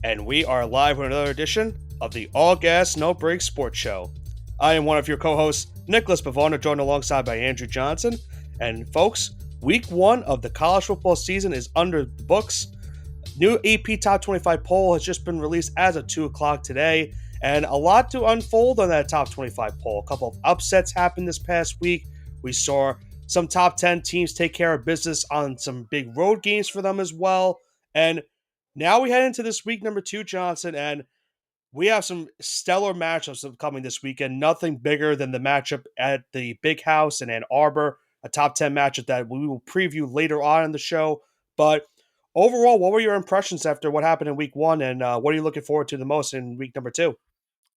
and we are live with another edition of the All Gas No Break Sports Show. I am one of your co-hosts, Nicholas Pavona, joined alongside by Andrew Johnson. And folks, week one of the college football season is under the books. New AP Top 25 poll has just been released as of 2 o'clock today, and a lot to unfold on that Top 25 poll. A couple of upsets happened this past week. We saw some top 10 teams take care of business on some big road games for them as well. And now we head into this week number two, Johnson, and we have some stellar matchups coming this weekend. Nothing bigger than the matchup at the Big House in Ann Arbor, a top 10 matchup that we will preview later on in the show. But overall, what were your impressions after what happened in week one, and what are you looking forward to the most in week number two?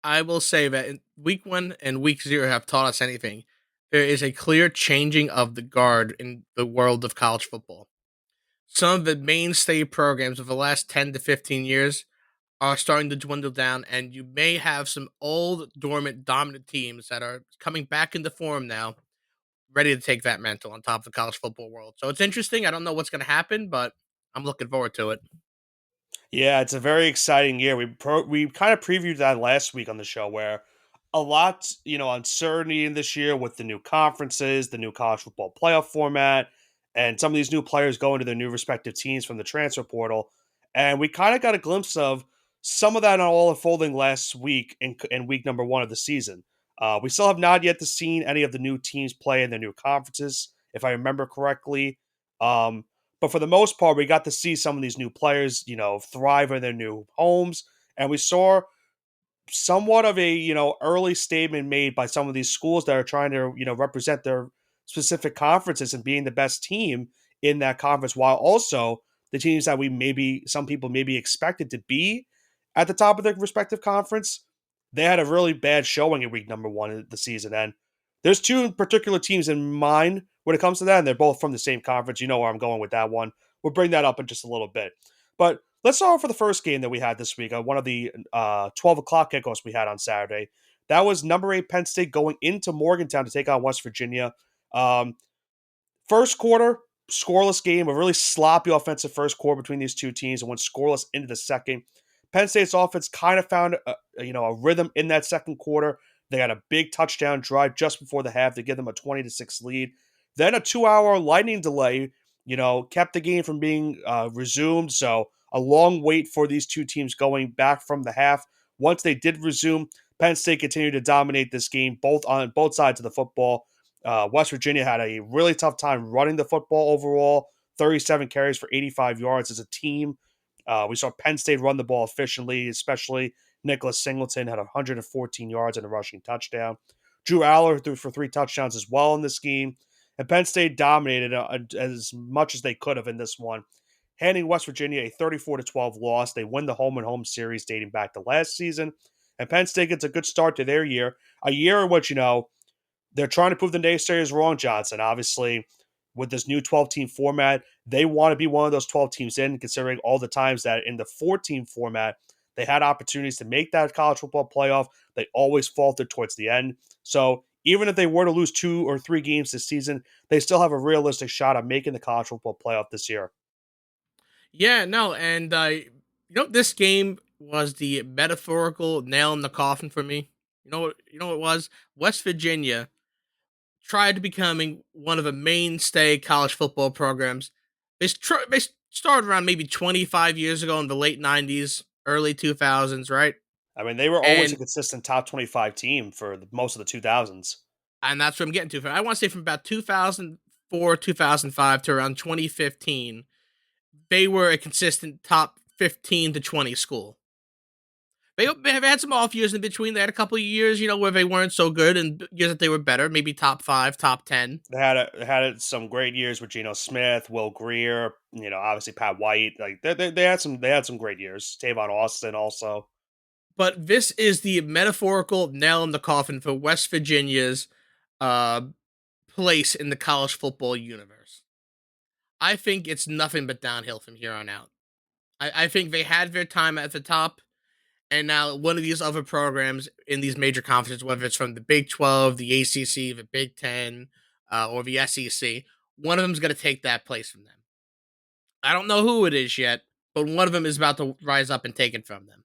I will say that in week one and week zero have taught us anything. There is a clear changing of the guard in the world of college football. Some of the mainstay programs of the last 10 to 15 years are starting to dwindle down, and you may have some old, dormant, dominant teams that are coming back into form now, ready to take that mantle on top of the college football world. So it's interesting. I don't know what's going to happen, but I'm looking forward to it. Yeah, it's a very exciting year. We kind of previewed that last week on the show, where a lot, uncertainty in this year with the new conferences, the new college football playoff format, and some of these new players going to their new respective teams from the transfer portal. And we kind of got a glimpse of some of that all unfolding last week in week number one of the season. We still have not yet seen any of the new teams play in their new conferences, if I remember correctly. Um, but for the most part, we got to see some of these new players, thrive in their new homes. And we saw somewhat of a, early statement made by some of these schools that are trying to, represent their specific conferences and being the best team in that conference, while also the teams that some people maybe expected to be at the top of their respective conference, they had a really bad showing in week number one of the season. And there's two particular teams in mind when it comes to that, and they're both from the same conference. You know where I'm going with that one. We'll bring that up in just a little bit. But let's start off for the first game that we had this week. One of the 12 o'clock kickoffs we had on Saturday. That was number 8 Penn State going into Morgantown to take on West Virginia. Um, First quarter, scoreless game, a really sloppy offensive first quarter between these two teams, and went scoreless into the second. Penn State's offense kind of found a rhythm in that second quarter. They got a big touchdown drive just before the half to give them a 20-6 lead. Then a 2-hour lightning delay, kept the game from being resumed. So a long wait for these two teams going back from the half. Once they did resume, Penn State continued to dominate this game, both on both sides of the football. West Virginia had a really tough time running the football overall, 37 carries for 85 yards as a team. We saw Penn State run the ball efficiently, especially Nicholas Singleton had 114 yards and a rushing touchdown. Drew Aller threw for 3 touchdowns as well in this game. And Penn State dominated as much as they could have in this one, handing West Virginia a 34-12 loss. They win the home and home series dating back to last season. And Penn State gets a good start to their year, a year in which, they're trying to prove the naysayers wrong, Johnson. Obviously, with this new 12-team format, they want to be one of those 12 teams in, considering all the times that in the 14 format, they had opportunities to make that college football playoff. They always faltered towards the end. So even if they were to lose 2 or 3 games this season, they still have a realistic shot at making the college football playoff this year. Yeah, no, and this game was the metaphorical nail in the coffin for me. You know what it was? West Virginia tried to becoming one of the mainstay college football programs. They started around maybe 25 years ago in the late 90s, early 2000s, right? I mean, they were always a And consistent top 25 team for most of the 2000s. and that's what I'm getting to. I want to say from about 2004, 2005 to around 2015, they were a consistent top 15 to 20 school. They have had some off years in between. They had a couple of years, where they weren't so good, and years that they were better, maybe top 5, top 10. Some great years with Geno Smith, Will Greer, obviously Pat White. Like they had some great years. Tavon Austin also. But this is the metaphorical nail in the coffin for West Virginia's uh, place in the college football universe. I think it's nothing but downhill from here on out. I think they had their time at the top, and now one of these other programs in these major conferences, whether it's from the Big 12, the ACC, the Big 10, or the SEC, one of them is going to take that place from them. I don't know who it is yet, but one of them is about to rise up and take it from them.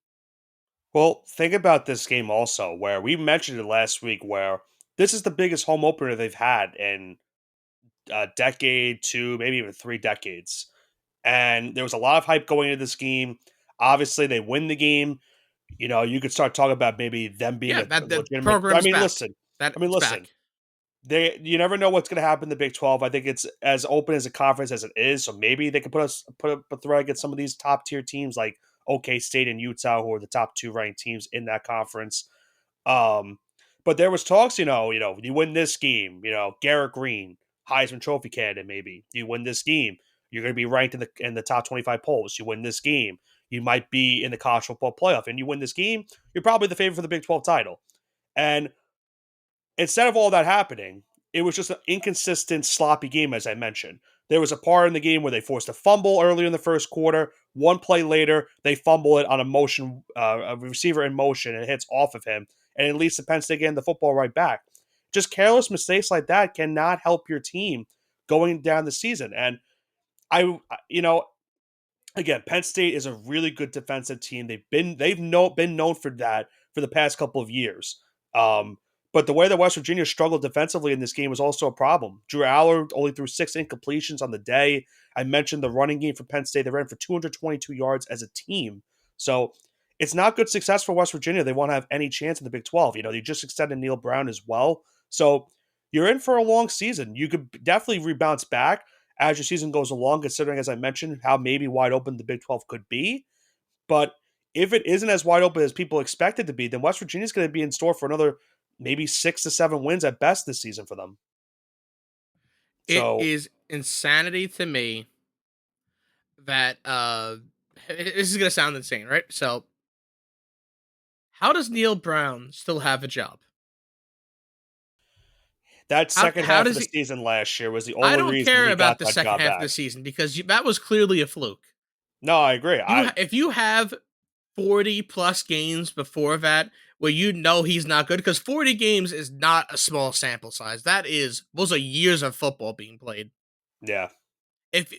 Well, think about this game also, where we mentioned it last week, where this is the biggest home opener they've had in a decade, two, maybe even 3 decades. And there was a lot of hype going into this game. Obviously, they win the game. You could start talking about maybe them being Yeah, a that the legitimate. I program's mean, back. listen. That I mean, it's listen. back. You never know what's going to happen in the Big 12. I think it's as open as a conference as it is. So maybe they could put up a threat against some of these top tier teams like OK State and Utah, who are the top two ranked teams in that conference. Um, but there was talks, you win this game, Garrett Green, Heisman Trophy candidate, maybe you win this game, you're going to be ranked in the top 25 polls. You win this game, you might be in the college football playoff, and you win this game, you're probably the favorite for the Big 12 title. And instead of all that happening, it was just an inconsistent, sloppy game, as I mentioned. There was a part in the game where they forced a fumble earlier in the first quarter. One play later, they fumble it on a receiver in motion, and it hits off of him, and it leads to Penn State getting the football right back. Just careless mistakes like that cannot help your team going down the season. And you know, again, Penn State is a really good defensive team. Been known for that for the past couple of years. Um, but the way that West Virginia struggled defensively in this game was also a problem. Drew Aller only threw 6 incompletions on the day. I mentioned the running game for Penn State. They ran for 222 yards as a team. So it's not good success for West Virginia. They won't have any chance in the Big 12. They just extended Neil Brown as well. So you're in for a long season. You could definitely rebound back as your season goes along, considering, as I mentioned, how maybe wide open the Big 12 could be. But if it isn't as wide open as people expect it to be, then West Virginia's going to be in store for another maybe 6 to 7 wins at best this season for them. It So is insanity to me that this is gonna sound insane, right? So, how does Neil Brown still have a job? that second How half of does the he? season last year was the I only don't reason care he about got the that second job half of the back. season because that was clearly a fluke. No, I agree. If you have 40 plus games before that where he's not good, because 40 games is not a small sample size. Those are years of football being played. Yeah, If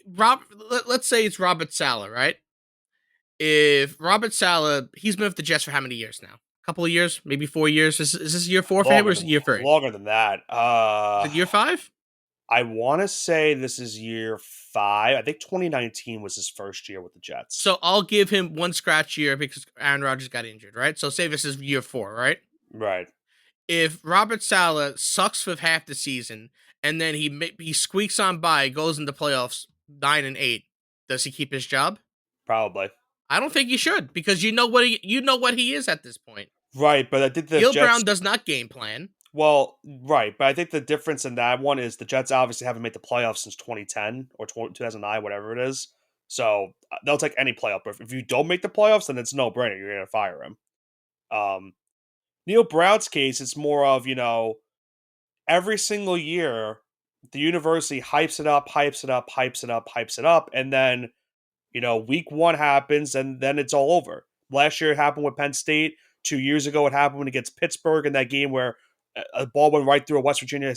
let's say it's Robert Saleh, right? If Robert Saleh, he's been with the Jets for how many years now? A couple of years, maybe 4 years. Is this year four for him or longer is it than year three? longer than that. Is it year five? I want to say this is year 5. I think 2019 was his first year with the Jets. So I'll give him one scratch year because Aaron Rodgers got injured, right? So say this is year four, right? Right. If Robert Saleh sucks for half the season and then he squeaks on by, goes into playoffs 9-8, does he keep his job? Probably. I don't think he should because you know what he is at this point. Right, but I think the Neil Jets. Brown does not game plan. Well, right, but I think the difference in that one is the Jets obviously haven't made the playoffs since 2010 or 2009, whatever it is. So they'll take any playoff. But if you don't make the playoffs, then it's no brainer. You're going to fire him. Um, Neil Brown's case, it's more of, every single year, the university hypes it up, hypes it up, hypes it up, hypes it up. And then week one happens and then it's all over. Last year it happened with Penn State. 2 years ago it happened when it gets Pittsburgh in that game where a ball went right through a West Virginia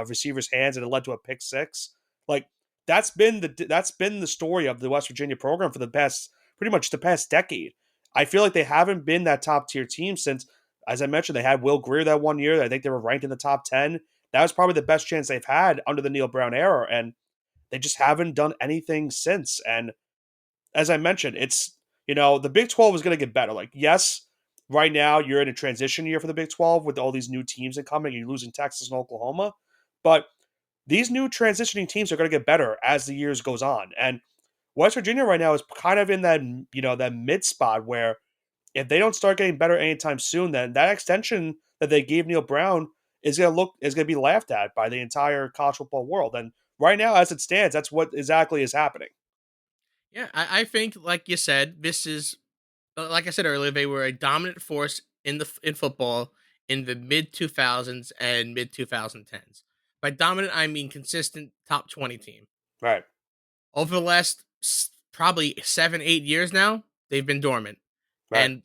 receiver's hands and it led to a pick six. Like that's been the story of the West Virginia program for the past pretty much the past decade. I feel like they haven't been that top tier team since, as I mentioned, they had Will Greer that one year. I think they were ranked in the top 10. That was probably the best chance they've had under the Neil Brown era, and they just haven't done anything since. And as I mentioned, the Big 12 is going to get better. Like, yes, right now you're in a transition year for the Big 12 with all these new teams incoming. You're losing Texas and Oklahoma, but these new transitioning teams are going to get better as the years goes on. And West Virginia right now is kind of in that mid spot where if they don't start getting better anytime soon, then that extension that they gave Neil Brown is going to be laughed at by the entire college football world. And right now, as it stands, that's what exactly is happening. Yeah, I think, like you said, this is like I said earlier, they were a dominant force in football in the mid 2000s and mid 2010s. By dominant, I mean consistent top 20 team. Right. Over the last probably 7-8 years now, they've been dormant. Right. And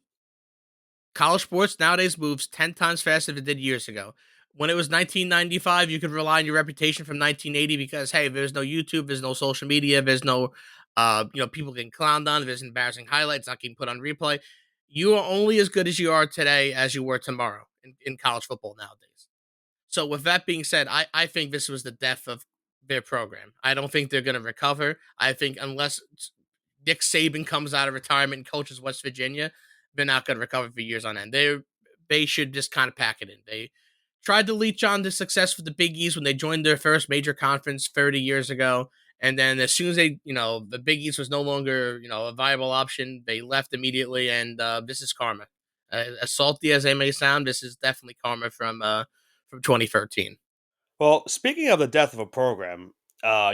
college sports nowadays moves 10 times faster than it did years ago. When it was 1995, you could rely on your reputation from 1980 because, hey, there's no YouTube, there's no social media, there's no People getting clowned on. There's embarrassing highlights not getting put on replay. You are only as good as you are today as you were tomorrow in college football nowadays. So with that being said, I think this was the death of their program. I don't think they're going to recover. I think unless Nick Saban comes out of retirement and coaches West Virginia, they're not going to recover for years on end. They should just kind of pack it in. They tried to leech on the success with the Big East when they joined their first major conference 30 years ago. And then as soon as the Big East was no longer, a viable option, they left immediately. And this is karma. As salty as they may sound, this is definitely karma from 2013. Well, speaking of the death of a program,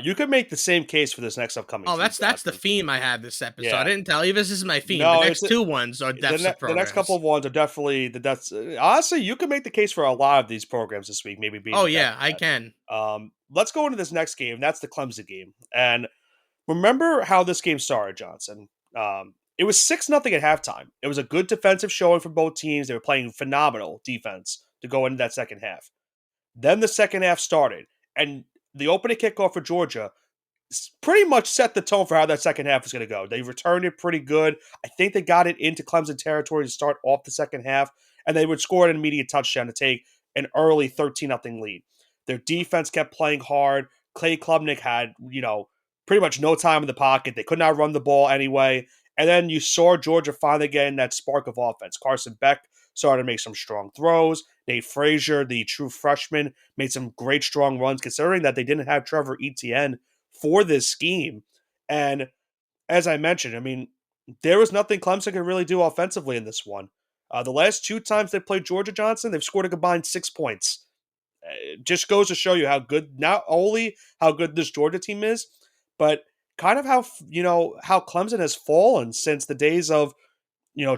you could make the same case for this next upcoming Oh, team, that's the Johnson. theme I had this episode. I Yeah. didn't tell you this is my theme. The No, it's next two ones are deaths of the next couple programs. of ones are definitely the deaths. Honestly, you could make the case for a lot of these programs this week, maybe being Oh the death yeah, of I that. can. Let's go into this next game. That's the Clemson game. And remember how this game started, Johnson. It was 6-0 at halftime. It was a good defensive showing for both teams. They were playing phenomenal defense to go into that second half. Then the second half started, and the opening kickoff for Georgia pretty much set the tone for how that second half was going to go. They returned it pretty good. I think they got it into Clemson territory to start off the second half, and they would score an immediate touchdown to take an early 13-0 lead. Their defense kept playing hard. Clay Klubnik had, pretty much no time in the pocket. They could not run the ball anyway. And then you saw Georgia finally getting that spark of offense. Carson Beck started to make some strong throws. Nate Frazier, the true freshman, made some great strong runs, considering that they didn't have Trevor Etienne for this scheme. And as I mentioned, I mean, there was nothing Clemson could really do offensively in this one. The last two times they played Georgia Johnson, they've scored a combined 6 points. It just goes to show you how good, not only how good this Georgia team is, but kind of how Clemson has fallen since the days of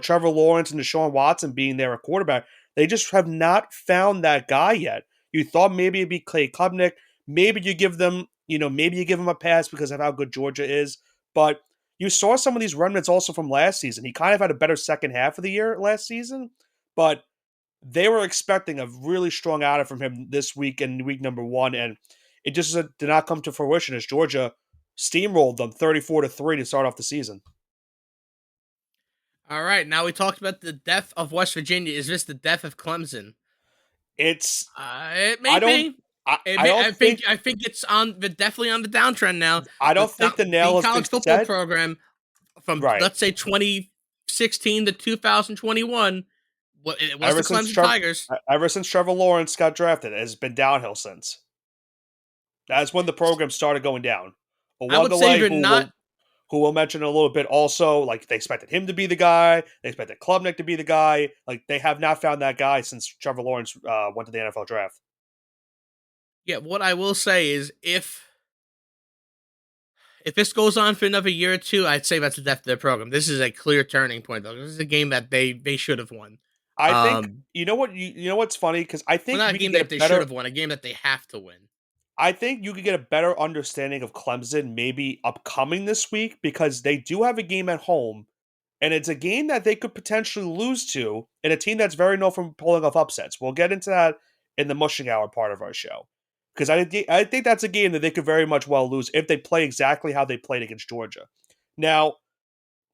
Trevor Lawrence and Deshaun Watson being there at quarterback. They just have not found that guy yet. You thought maybe it'd be Clay Klubnik. Maybe you give them, maybe you give him a pass because of how good Georgia is. But you saw some of these remnants also from last season. He kind of had a better second half of the year last season, but they were expecting a really strong outing from him this week in week number one, and it just did not come to fruition as Georgia steamrolled them 34-3 to start off the season. All right, now we talked about the death of West Virginia. Is this the death of Clemson? It's It may I don't be. I don't I think it's definitely on the downtrend now. I don't think the nail The has been college football set. program from Right. let's say 2016 to 2021. It was Ever the since Clemson Trevor, Tigers. ever since Trevor Lawrence got drafted, it has been downhill since. That's when the program started going down. I would say Uwagale, they're not. who we'll mention in a little bit, also like they expected him to be the guy. They expected Klubnik to be the guy. Like they have not found that guy since Trevor Lawrence went to the NFL draft. Yeah, what I will say is if this goes on for another year or two, I'd say that's the death of their program. This is a clear turning point, though. This is a game that they should have won. I think you know what you know what's funny because I Well, think not a we could game get that a they should better. have won, a game that they have to win. I think you could get a better understanding of Clemson maybe upcoming this week because they do have a game at home, and it's a game that they could potentially lose to in a team that's very known for pulling off upsets. We'll get into that in the mushing hour part of our show because I think that's a game that they could very much well lose if they play exactly how they played against Georgia. Now,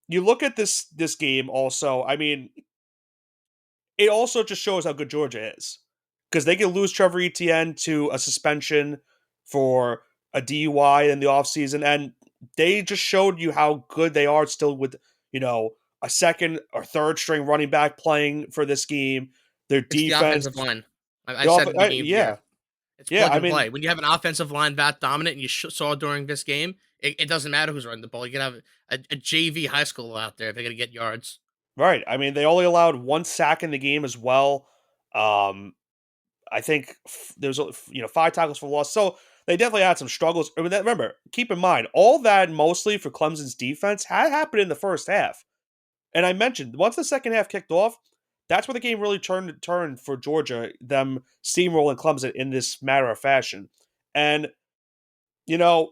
you look at this game also. I mean, it also just shows how good Georgia is because they can lose Trevor Etienne to a suspension for a DUI in the offseason, and they just showed you how good they are still with a second or third string running back playing for this game. Their It's the defense, offensive line. I said in the game here. yeah, It's yeah. plug I and mean, play. When you have an offensive line that dominant, and you saw during this game, it doesn't matter who's running the ball. You can have a JV high school out there if they're going to get yards. right. I mean, they only allowed one sack in the game as well. Um, I think there's 5 tackles for loss. So they definitely had some struggles. I mean, remember, keep in mind, all that mostly for Clemson's defense had happened in the first half. And I mentioned once the second half kicked off, that's where the game really turned for Georgia, them steamrolling Clemson in this matter of fashion. And you know,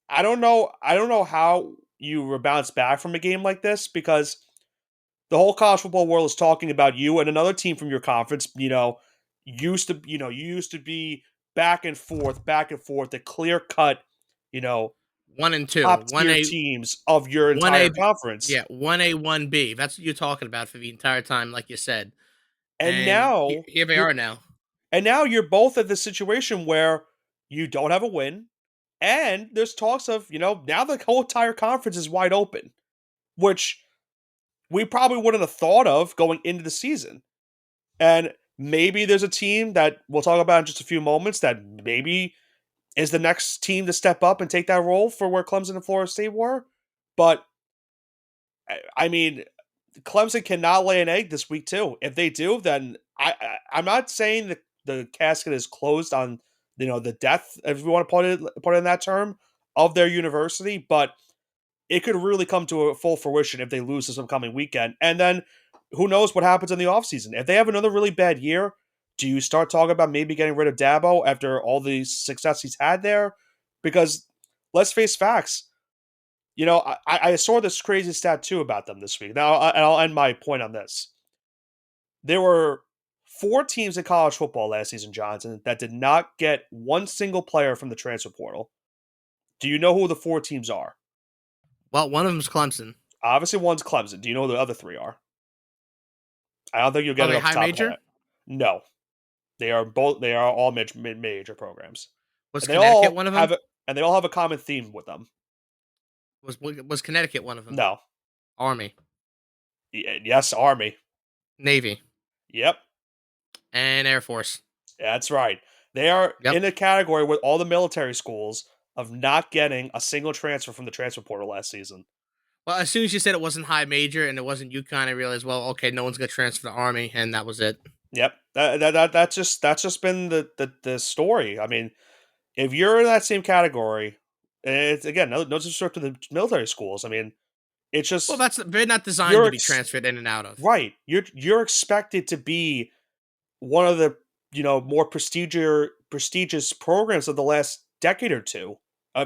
I don't know how you bounce back from a game like this because the whole college football world is talking about you and another team from your conference, you used to be back and forth, a clear cut, you know, one and two, top one tier A, teams of your one A, entire conference. yeah, 1A, 1B. That's what you're talking about for the entire time, like you said. And And now here they you're are now. and now you're both at the situation where you don't have a win, and there's talks of, now the whole entire conference is wide open, which we probably wouldn't have thought of going into the season. And maybe there's a team that we'll talk about in just a few moments that maybe is the next team to step up and take that role for where Clemson and Florida State were. But I mean, Clemson cannot lay an egg this week too. If they do, then I'm not saying that the casket is closed on the death, if we want to put it in that term, of their university, but it could really come to a full fruition if they lose this upcoming weekend. And then who knows what happens in the offseason. If they have another really bad year, do you start talking about maybe getting rid of Dabo after all the success he's had there? Because let's face facts. I saw this crazy stat too about them this week. Now, and I'll end my point on this. There were four teams in college football last season, Johnson, that did not get one single player from the transfer portal. Do you know who the four teams are? Well, one of them's Clemson. Obviously, one's Clemson. Do you know who the other three are? I don't think you'll Are get it they off the high top of the major? head. No, they are both. They are all major programs, Was and they Connecticut all one of have them? a, and they all have a common theme with them. Was Connecticut one of them? No, Army, yes, Army. Navy, Yep, and Air Force. that's right. They are Yep. in a category with all the military schools of not getting a single transfer from the transfer portal last season. Well, as soon as you said it wasn't high major and it wasn't UConn, I realized, well, okay, no one's gonna transfer to Army, and that was it. Yep, that's just been the story. I mean, if you're in that same category, it's again no disrespect to the military schools. I mean, it's Well, just they're not designed you're to be transferred in and out of. right. You're expected to be one of the more prestigious programs of the last decade or two,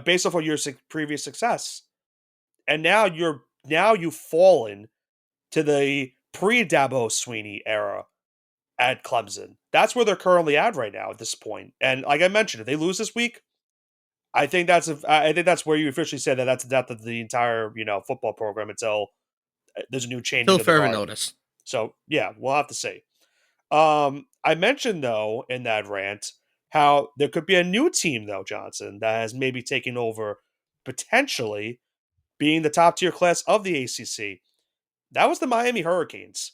based off of your previous success, and now you've fallen to the pre Dabo Sweeney era at Clemson. That's where they're currently at right now at this point. And like I mentioned, if they lose this week, I think that's where you officially say that that's the death of the entire football program until there's a new changing Till of the further guard. notice. So yeah, we'll have to see. I mentioned though in that rant how there could be a new team though, Johnson, that has maybe taken over, potentially being the top tier class of the ACC. That was the Miami Hurricanes.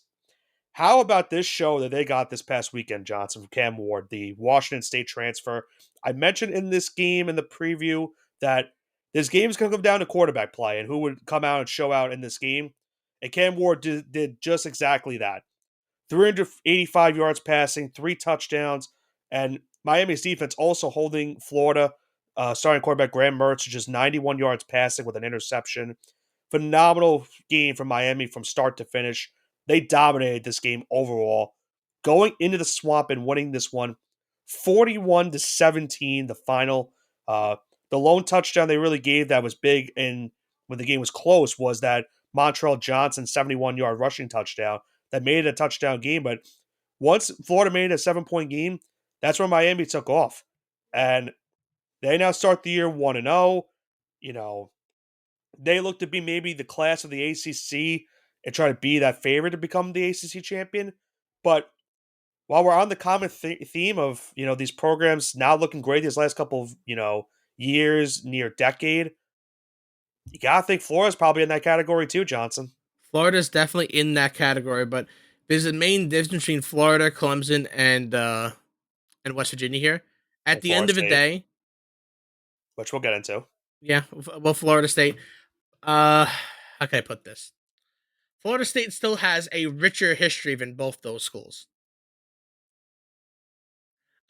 How about this show that they got this past weekend, Johnson, from Cam Ward, the Washington State transfer? I mentioned in this game in the preview that this game is going to come down to quarterback play and who would come out and show out in this game. And Cam Ward did just exactly that. 385 yards passing, 3 touchdowns, and Miami's defense also holding Florida starting quarterback Graham Mertz to just 91 yards passing with an interception. Phenomenal game from Miami from start to finish. They dominated this game overall, going into the swamp and winning this one 41-17, the final. The lone touchdown they really gave that was big and when the game was close was that Montrell Johnson 71-yard rushing touchdown that made it a touchdown game. But once Florida made it a 7-point game, that's when Miami took off. And they now start the year 1-0. You know, they look to be maybe the class of the ACC and try to be that favorite to become the ACC champion. But while we're on the common theme of, these programs now looking great these last couple of, years, near decade, you got to think Florida's probably in that category too, Johnson. Florida's definitely in that category, but there's a main difference between Florida, Clemson, and West Virginia here. At And the Florida end of the State, day, which we'll get into. yeah, well, Florida State. Uh, how can I put this? Florida State still has a richer history than both those schools.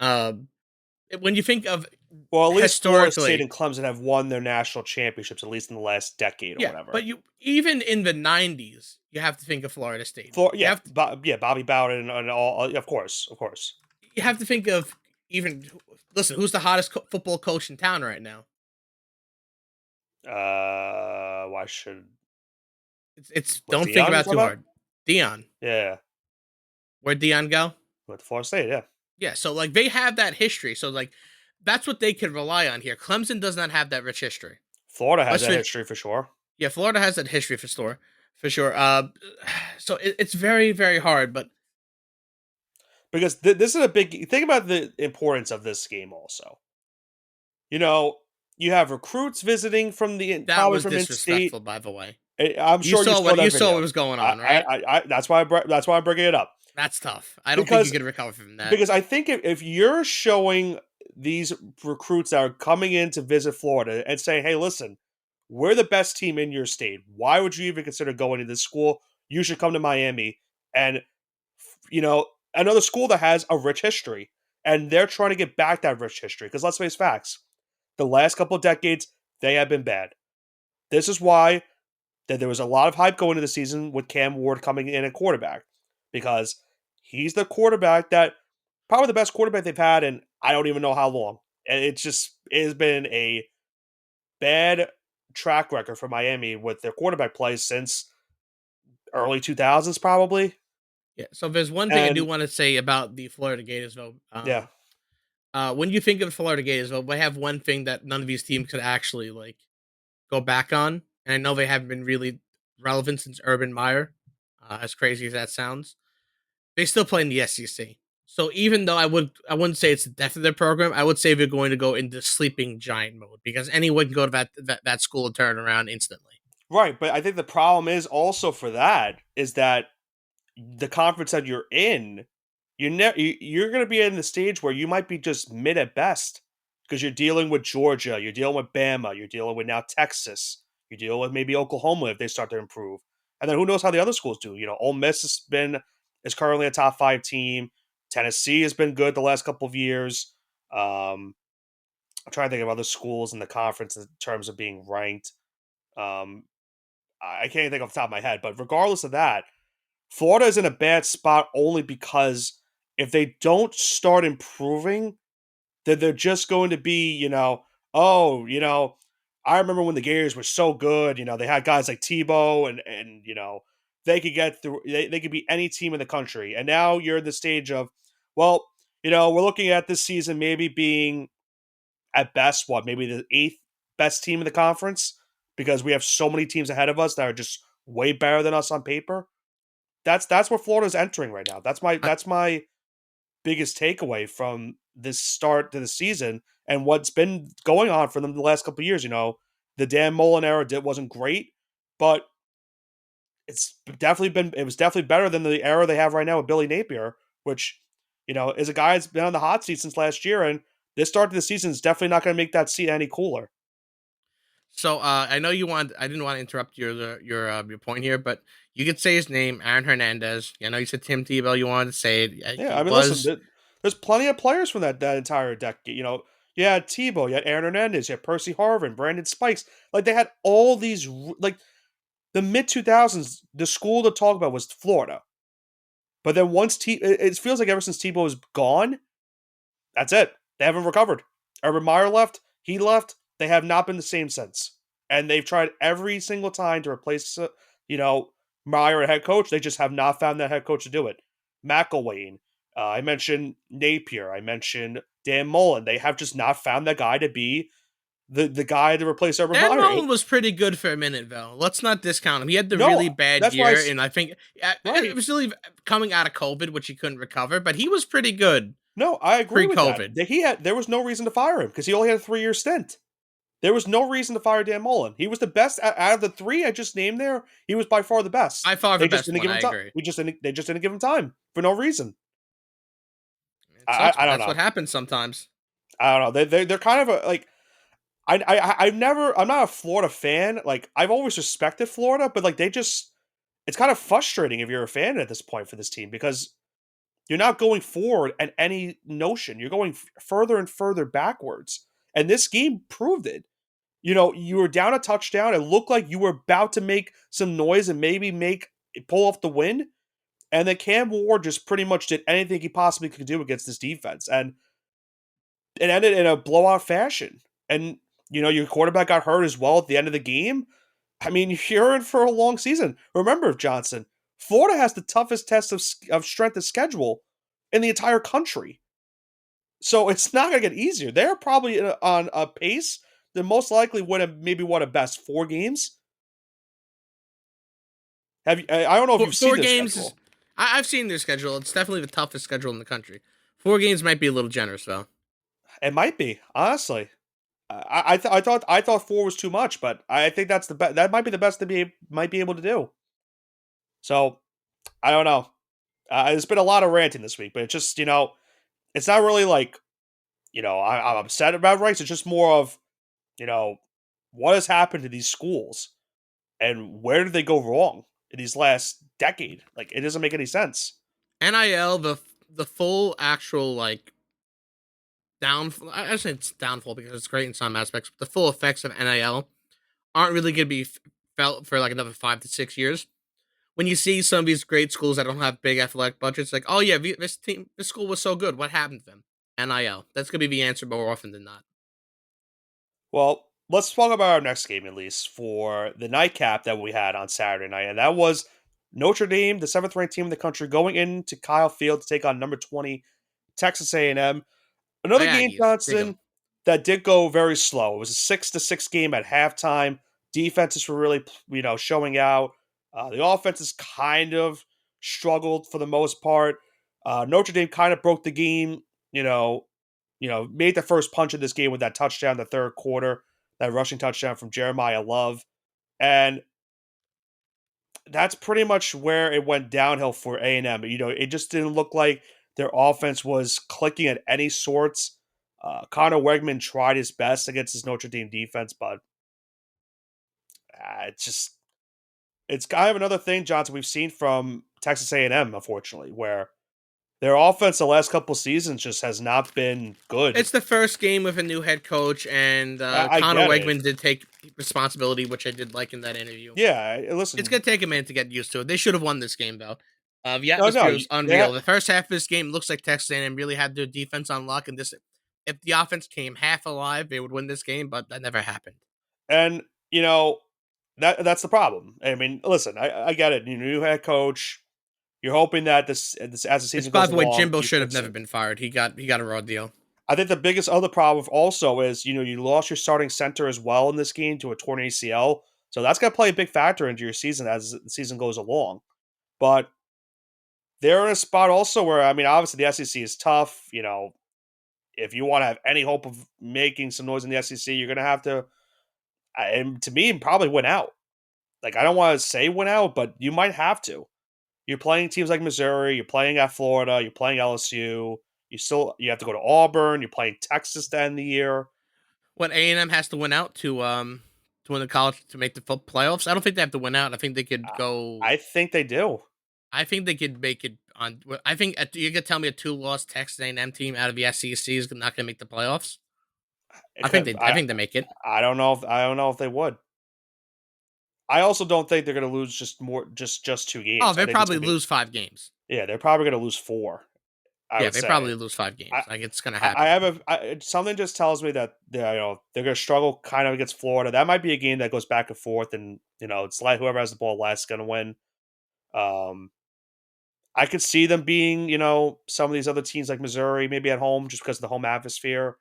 Um, when you think of Well, at least Florida State historically, and Clemson have won their national championships, at least in the last decade or yeah, whatever. but you even in the '90s, you have to think of Florida State. You Yeah, have to, yeah, Bobby Bowden and all, of course, of course. you have to think of even listen. Who's the hottest football coach in town right now? Why should It's what don't think Dion you about it talking too about? hard. Dion, Yeah, where'd Dion go? with Florida State, yeah. Yeah, so like they have that history. So like that's what they can rely on here. Clemson does not have that rich history. Florida has West that Virginia, history for sure. yeah, Florida has that history for sure. So it's very very hard, but Because this is a big think about the importance of this game also. You know, you have recruits visiting from that probably was from in-state. disrespectful. By the way, I'm sure you saw you that saw what video. was going on, right? That's why that's why I'm bringing it up That's tough. I don't think you because can recover from that. I think if you're showing these recruits that are coming in to visit Florida and saying, "Hey, listen, we're the best team in your state. Why would you even consider going to this school? You should come to Miami." And another school that has a rich history, and they're trying to get back that rich history. Because let's face facts, the last couple of decades they have been bad. This is why that there was a lot of hype going into the season with Cam Ward coming in at quarterback because he's the quarterback that probably the best quarterback they've had in I don't even know how long. And it has been a bad track record for Miami with their quarterback play since early 2000s probably. Yeah. So there's one thing I do And want to say about the Florida Gators, though. yeah, When you think of Florida Gators, though, they have one thing that none of these teams could actually like go back on, and I know they haven't been really relevant since Urban Meyer. As crazy as that sounds, they still play in the SEC. So even though I wouldn't say it's the death of their program, I would say they're going to go into sleeping giant mode because anyone can go to that school and turn around instantly. right. But I think the problem is also for that is that the conference that you're in, you're going to be in the stage where you might be just mid at best because you're dealing with Georgia, you're dealing with Bama, you're dealing with now Texas, you're dealing with maybe Oklahoma if they start to improve, and then who knows how the other schools do? Ole Miss is currently a top 5 team. Tennessee has been good the last couple of years. I'm trying to think of other schools in the conference in terms of being ranked. Um, I can't even think off the top of my head, but regardless of that, Florida is in a bad spot only because if they don't start improving, then they're just going to be, oh, I remember when the Gators were so good, they had guys like Tebow and they could get through they could beat any team in the country. And now you're in the stage of, well, we're looking at this season maybe being at best maybe the eighth best team in the conference because we have so many teams ahead of us that are just way better than us on paper. That's where Florida's entering right now. I, That's my biggest takeaway from this start to the season and what's been going on for them the last couple of years. The Dan Mullen era wasn't great, but it was definitely better than the era they have right now with Billy Napier, which is a guy that's been on the hot seat since last year, and this start to the season is definitely not going to make that seat any cooler. so I know you want. I didn't want to interrupt your point here, but you could say his name, Aaron Hernandez. I know you said Tim Tebow. You wanted to say it. Yeah, He I mean, listen, was. there's plenty of players from that entire decade. You had Tebow, you had Aaron Hernandez, you had Percy Harvin, Brandon Spikes. Like they had all these like the mid 2000s. The school to talk about was Florida, but then it feels like ever since Tebow was gone, that's it. They haven't recovered. Urban Meyer left. He left. They have not been the same since, and they've tried every single time to replace Meyer, a head coach. They just have not found that head coach to do it. McElwain. I mentioned Napier. I mentioned Dan Mullen. They have just not found that guy to be the guy to replace Urban Dan Meyer. Mullen was pretty good for a minute, though. Let's not discount him. He had the No, really bad that's why. year, and I think it Right. was really coming out of COVID, which he couldn't recover. But he was pretty good No, I agree with that. pre-COVID. There was no reason to fire him because he only had a 3-year stint. There was no reason to fire Dan Mullen. He was the best out of the 3 I just named there. He was by far the best. By far the They just best didn't one. give him I time. agree. They just didn't give him time for no reason. It sucks, I but don't that's know. what happens sometimes. I don't know. They're kind of like I'm not a Florida fan. Like I've always respected Florida, but like it's kind of frustrating if you're a fan at this point for this team because you're not going forward at any notion. You're going further and further backwards. And this game proved it. You were down a touchdown. It looked like you were about to make some noise and maybe pull off the win. And then Cam Ward just pretty much did anything he possibly could do against this defense. And it ended in a blowout fashion. And, your quarterback got hurt as well at the end of the game. I mean, you're in for a long season. Remember, Johnson, Florida has the toughest test of strength of schedule in the entire country. So it's not going to get easier. They're probably on a pace they most likely would have maybe won a best 4 games. Have you, I don't know if you've seen Four their games is. schedule. I've seen their schedule. It's definitely the toughest schedule in the country. 4 games might be a little generous, though. It might be, honestly. I thought 4 was too much, but I think that's the best. That might be the best they might be able to do. So I don't know. There's been a lot of ranting this week, but it's just it's not really like I'm upset about rights. It's just more of you know what has happened to these schools and where did they go wrong in these last decade? Like it doesn't make any sense. NIL, the full actual like downfall. I say it's downfall because it's great in some aspects, but the full effects of NIL aren't really going to be felt for like another 5 to 6 years. When you see some of these great schools that don't have big athletic budgets, like, oh yeah, this school was so good. What happened to them? NIL. That's gonna be the answer more often than not. Well, let's talk about our next game at least for the nightcap that we had on Saturday night, and that was Notre Dame, the seventh-ranked team in the country, going into Kyle Field to take on number 20 Texas A&M. My Another game, Aggies, dig them. Johnson, that did go very slow. It was a 6-6 game at halftime. Defenses were really, showing out. The offenses kind of struggled for the most part. Notre Dame kind of broke the game. Made the first punch of this game with that touchdown in the third quarter, that rushing touchdown from Jeremiah Love, and that's pretty much where it went downhill for A&M. It just didn't look like their offense was clicking at any sorts. Connor Wegman tried his best against his Notre Dame defense, but it's kind of another thing, Johnson, we've seen from Texas A&M, unfortunately, where their offense the last couple seasons just has not been good. It's the first game with a new head coach, and I Connor get it. Wegman did take responsibility, which I did like in that interview. Yeah, It's listen. gonna take a minute to get used to it. They should have won this game though. The No, no, atmosphere was they unreal. ha- The first half of this game looks like Texas A&M really had their defense on lock, and this if the offense came half alive, they would win this game, but that never happened. and that's the problem. I mean, listen, I get it. You new head coach. You're hoping that this as the Which, season by goes the way, along, Jimbo you should have fix never it. been fired. He got a raw deal. I think the biggest other problem also is you lost your starting center as well in this game to a torn ACL, so that's going to play a big factor into your season as the season goes along. But they're in a spot also where I mean, obviously the SEC is tough. If you want to have any hope of making some noise in the SEC, you're going to have to, and to me, probably win out. Like I don't want to say win out, but you might have to. You're playing teams like Missouri. You're playing at Florida. You're playing LSU. You have to go to Auburn. You're playing Texas to end the year. When A&M has to win out to win the college to make the playoffs, I don't think they have to win out. I think they could Uh, go. I think they do. I think they could make it on. I think you could tell me a two-loss Texas A&M team out of the SEC is not going to make the playoffs. It I think they make it. I don't know. I don't know if they would. I also don't think they're going to lose just 2 games. Oh, I they think it's probably going to be lose 5 games. yeah. They're probably going to lose 4. I Yeah, would they say. probably lose 5 games. I Like it's going to I happen. have something just tells me that they're going to struggle kind of against Florida. That might be a game that goes back and forth, and it's like whoever has the ball last is going to win. Um, I could see them being, some of these other teams like Missouri, maybe at home just because of the home atmosphere.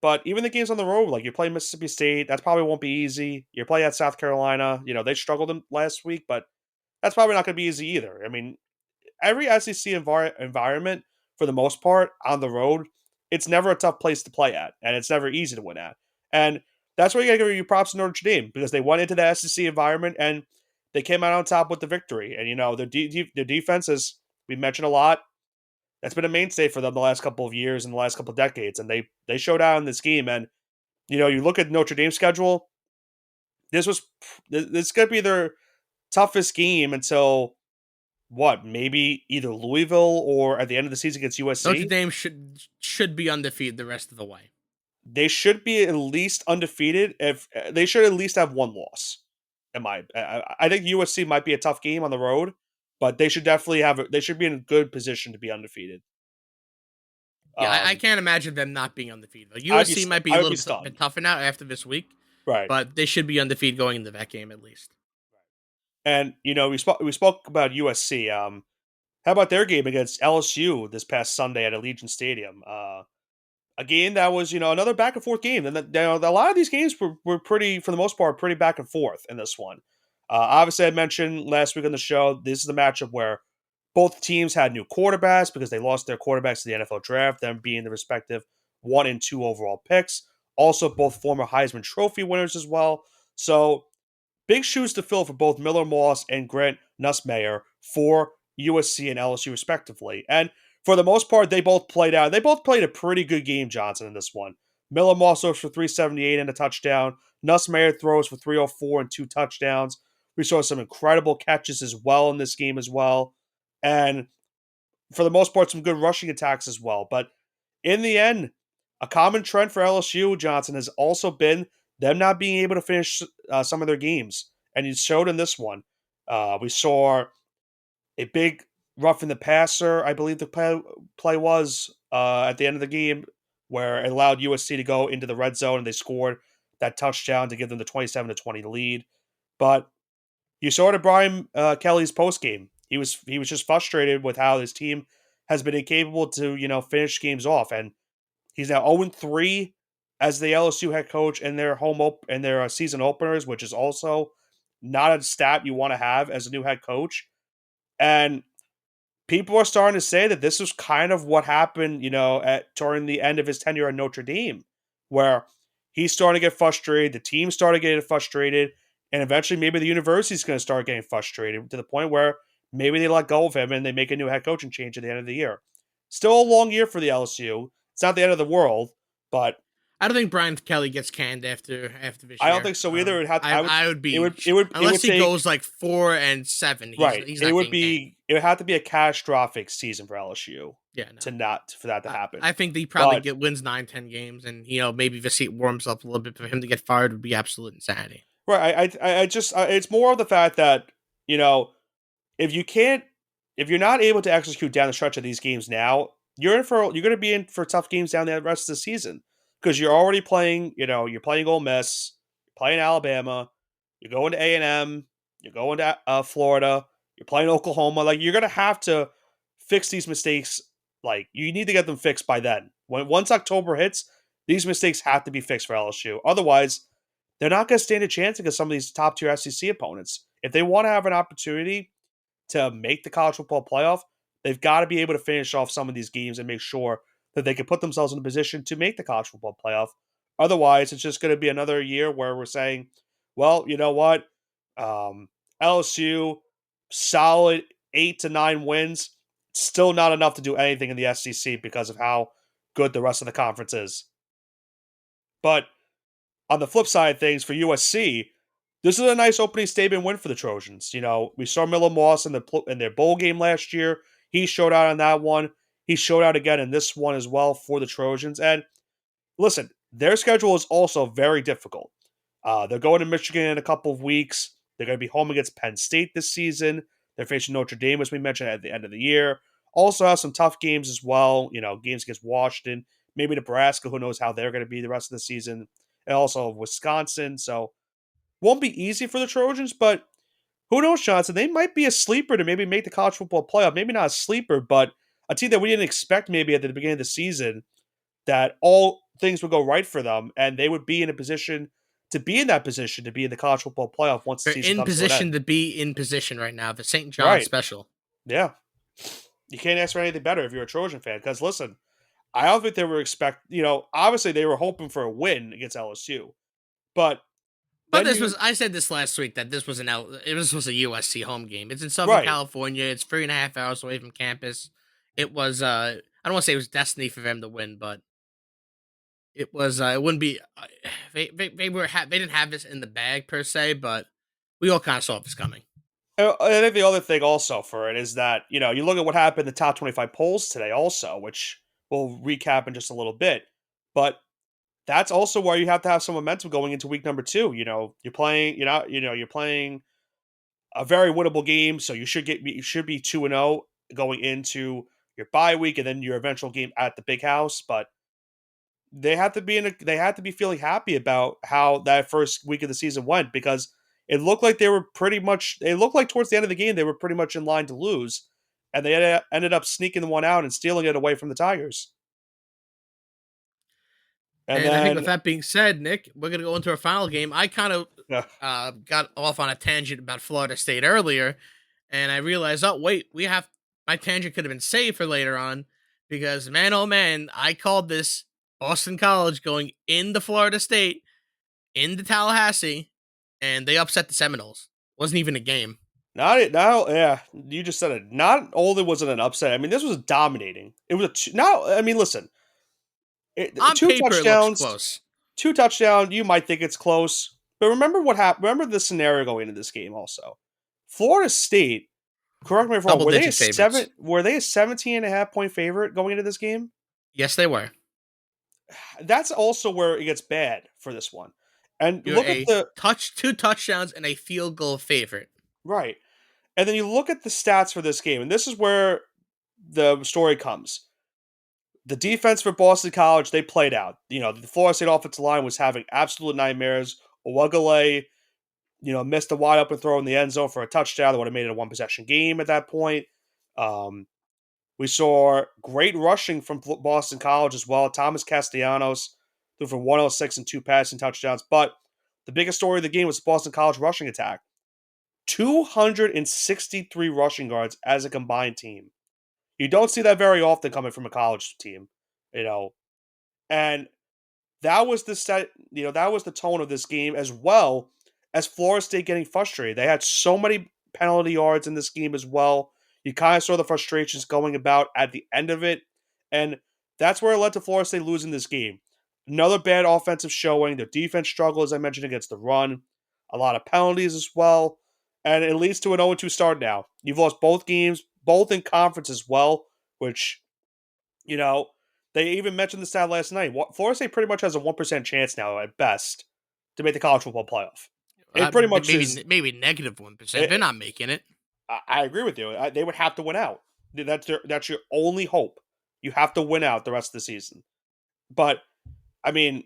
But even the games on the road, like you're playing Mississippi State, that probably won't be easy. You're playing at South Carolina. They struggled last week, but that's probably not going to be easy either. I mean, every SEC environment, for the most part, on the road, it's never a tough place to play at, and it's never easy to win at. And that's where you got to give you props to Notre Dame because they went into the SEC environment and they came out on top with the victory. And their defense, as we mentioned a lot, that's been a mainstay for them the last couple of years and the last couple of decades, and they showed out in this game. And you look at Notre Dame's schedule. This could be their toughest game until what? Maybe either Louisville or at the end of the season against Notre USC. Dame should be undefeated the rest of the way. They should be at least undefeated. If they should at least have one loss. I think USC might be a tough game on the road, but they should definitely they should be in a good position to be undefeated. Yeah, I Um, can't imagine them not being undefeated. USC might be I a would be little bit stunned. tougher now after this week, Right. but they should be undefeated going into that game at least. And we spoke about USC. How about their game against LSU this past Sunday at Allegiant Stadium? a game that was, another back and forth game. And a lot of these games were pretty, for the most part, pretty back and forth in this one. Obviously, I mentioned last week on the show, this is the matchup where both teams had new quarterbacks because they lost their quarterbacks to the NFL draft, them being the respective 1 and 2 overall picks. Also, both former Heisman Trophy winners as well. So, big shoes to fill for both Miller Moss and Grant Nussmeier for USC and LSU, respectively. And for the most part, they both played out. They both played a pretty good game, Johnson, in this one. Miller Moss throws for 378 and a touchdown. Nussmeier throws for 304 and 2 touchdowns. We saw some incredible catches as well in this game as well. And for the most part, some good rushing attacks as well. But in the end, a common trend for LSU, Johnson, has also been them not being able to finish some of their games. And it showed in this one. We saw a big rough in the passer, I believe the play was at the end of the game, where it allowed USC to go into the red zone and they scored that touchdown to give them the 27-20 lead. But you saw it at Brian Kelly's post game. He was just frustrated with how his team has been incapable to finish games off, and he's now 0-3 as the LSU head coach in their in their season openers, which is also not a stat you want to have as a new head coach. And people are starting to say that this was kind of what happened, at during the end of his tenure at Notre Dame, where he's starting to get frustrated, the team started getting frustrated, and eventually maybe the university's going to start getting frustrated to the point where maybe they let go of him and they make a new head coaching change at the end of the year. Still a long year for the LSU. It's not the end of the world, but I don't think Brian Kelly gets canned after this I don't year. think so either. I would It be would it would it would unless he take goes like 4-7. right. He's It not would getting canned. be it would have to be a catastrophic season for LSU Yeah, no. to not for that to happen. I think he probably But get wins 9-10 games, and maybe the seat warms up a little bit for him to get fired would be absolute insanity. right, I just it's more of the fact that you know if you can't if you're not able to execute down the stretch of these games now, you're going to be in for tough games down the rest of the season because you're already playing. You're playing Ole Miss, you're playing Alabama, you're going to A&M, you're going to Florida, you're playing Oklahoma. Like you're going to have to fix these mistakes. Like you need to get them fixed by then. Once October hits, these mistakes have to be fixed for LSU. Otherwise, they're not going to stand a chance against some of these top tier SEC opponents. If they want to have an opportunity to make the college football playoff, they've got to be able to finish off some of these games and make sure that they can put themselves in a position to make the college football playoff. Otherwise, it's just going to be another year where we're saying, well, you know what? LSU, solid 8 to 9 wins, still not enough to do anything in the SEC because of how good the rest of the conference is. But on the flip side of things, for USC, this is a nice opening statement win for the Trojans. We saw Miller Moss in their bowl game last year. He showed out on that one. He showed out again in this one as well for the Trojans. And listen, their schedule is also very difficult. They're going to Michigan in a couple of weeks. They're going to be home against Penn State this season. They're facing Notre Dame, as we mentioned, at the end of the year. Also have some tough games as well. Games against Washington, maybe Nebraska. Who knows how they're going to be the rest of the season. And also Wisconsin. So won't be easy for the Trojans, but who knows, Johnson? They might be a sleeper to maybe make the college football playoff. Maybe not a sleeper, but a team that we didn't expect maybe at the beginning of the season that all things would go right for them and they would be in a position to be in that position to be in the college football playoff once the They're season in comes to an position end. to be in position right now. The St. John Right. special. Yeah. You can't ask for anything better if you're a Trojan fan. Because listen, I don't think they were obviously they were hoping for a win against LSU. But But then this you was I said this last week that this was a USC home game. It's in Southern right. California. It's 3.5 hours away from campus. It was I don't want to say it was destiny for them to win, but it wouldn't be they didn't have this in the bag per se, but we all kind of saw this coming. I think the other thing also for it is that, you look at what happened in the top 25 polls today also, which we'll recap in just a little bit. But that's also where you have to have some momentum going into week number 2. You're playing a very winnable game, so you should be 2-0 going into your bye week and then your eventual game at the big house. But they had to be feeling happy about how that first week of the season went because it looked like it looked like towards the end of the game they were pretty much in line to lose, and they ended up sneaking the one out and stealing it away from the Tigers. And And I think with then that being said, Nick, we're gonna go into our final game. I kind of uh, got off on a tangent about Florida State earlier, and I realized, oh wait, we have my tangent could have been saved for later on because man, oh man, I called this Boston College going into Florida State into Tallahassee, and they upset the Seminoles. Wasn't even a game. now, yeah, you just said it. Not only was it an upset, I mean, this was dominating. It was now. I mean, listen, On two paper, it looks touchdowns, close. two touchdown. You might think it's close, but remember what happened. Remember the scenario going into this game. Also, Florida State. Correct me if I'm wrong. Double digit favorites. Were they a 17.5 point favorite going into this game? Yes, they were. That's also where it gets bad for this one. And You're look at a the two touchdowns and a field goal favorite. right. And then you look at the stats for this game, and this is where the story comes. The defense for Boston College, they played out. The Florida State offensive line was having absolute nightmares. Owagale, missed a wide open throw in the end zone for a touchdown that would have made it a one possession game at that point. Um, we saw great rushing from Boston College as well. Thomas Castellanos threw for 106 and two passing touchdowns. But the biggest story of the game was the Boston College rushing attack. 263 rushing yards as a combined team. You don't see that very often coming from a college team, you know. And that was the set, that was the tone of this game as well as Florida State getting frustrated. They had so many penalty yards in this game as well. You kind of saw the frustrations going about at the end of it, and that's where it led to Florida State losing this game. Another bad offensive showing. Their defense struggle, as I mentioned, against the run. A lot of penalties as well, and it leads to an 0-2 start now. You've lost both games, both in conference as well, which you know, they even mentioned the stat last night. Florida State pretty much has a 1% chance now at best to make the college football playoff. It pretty much is. Maybe -1%. They're It, not making it. I agree with you. They would have to win out. That's your only hope. You have to win out the rest of the season. But I mean,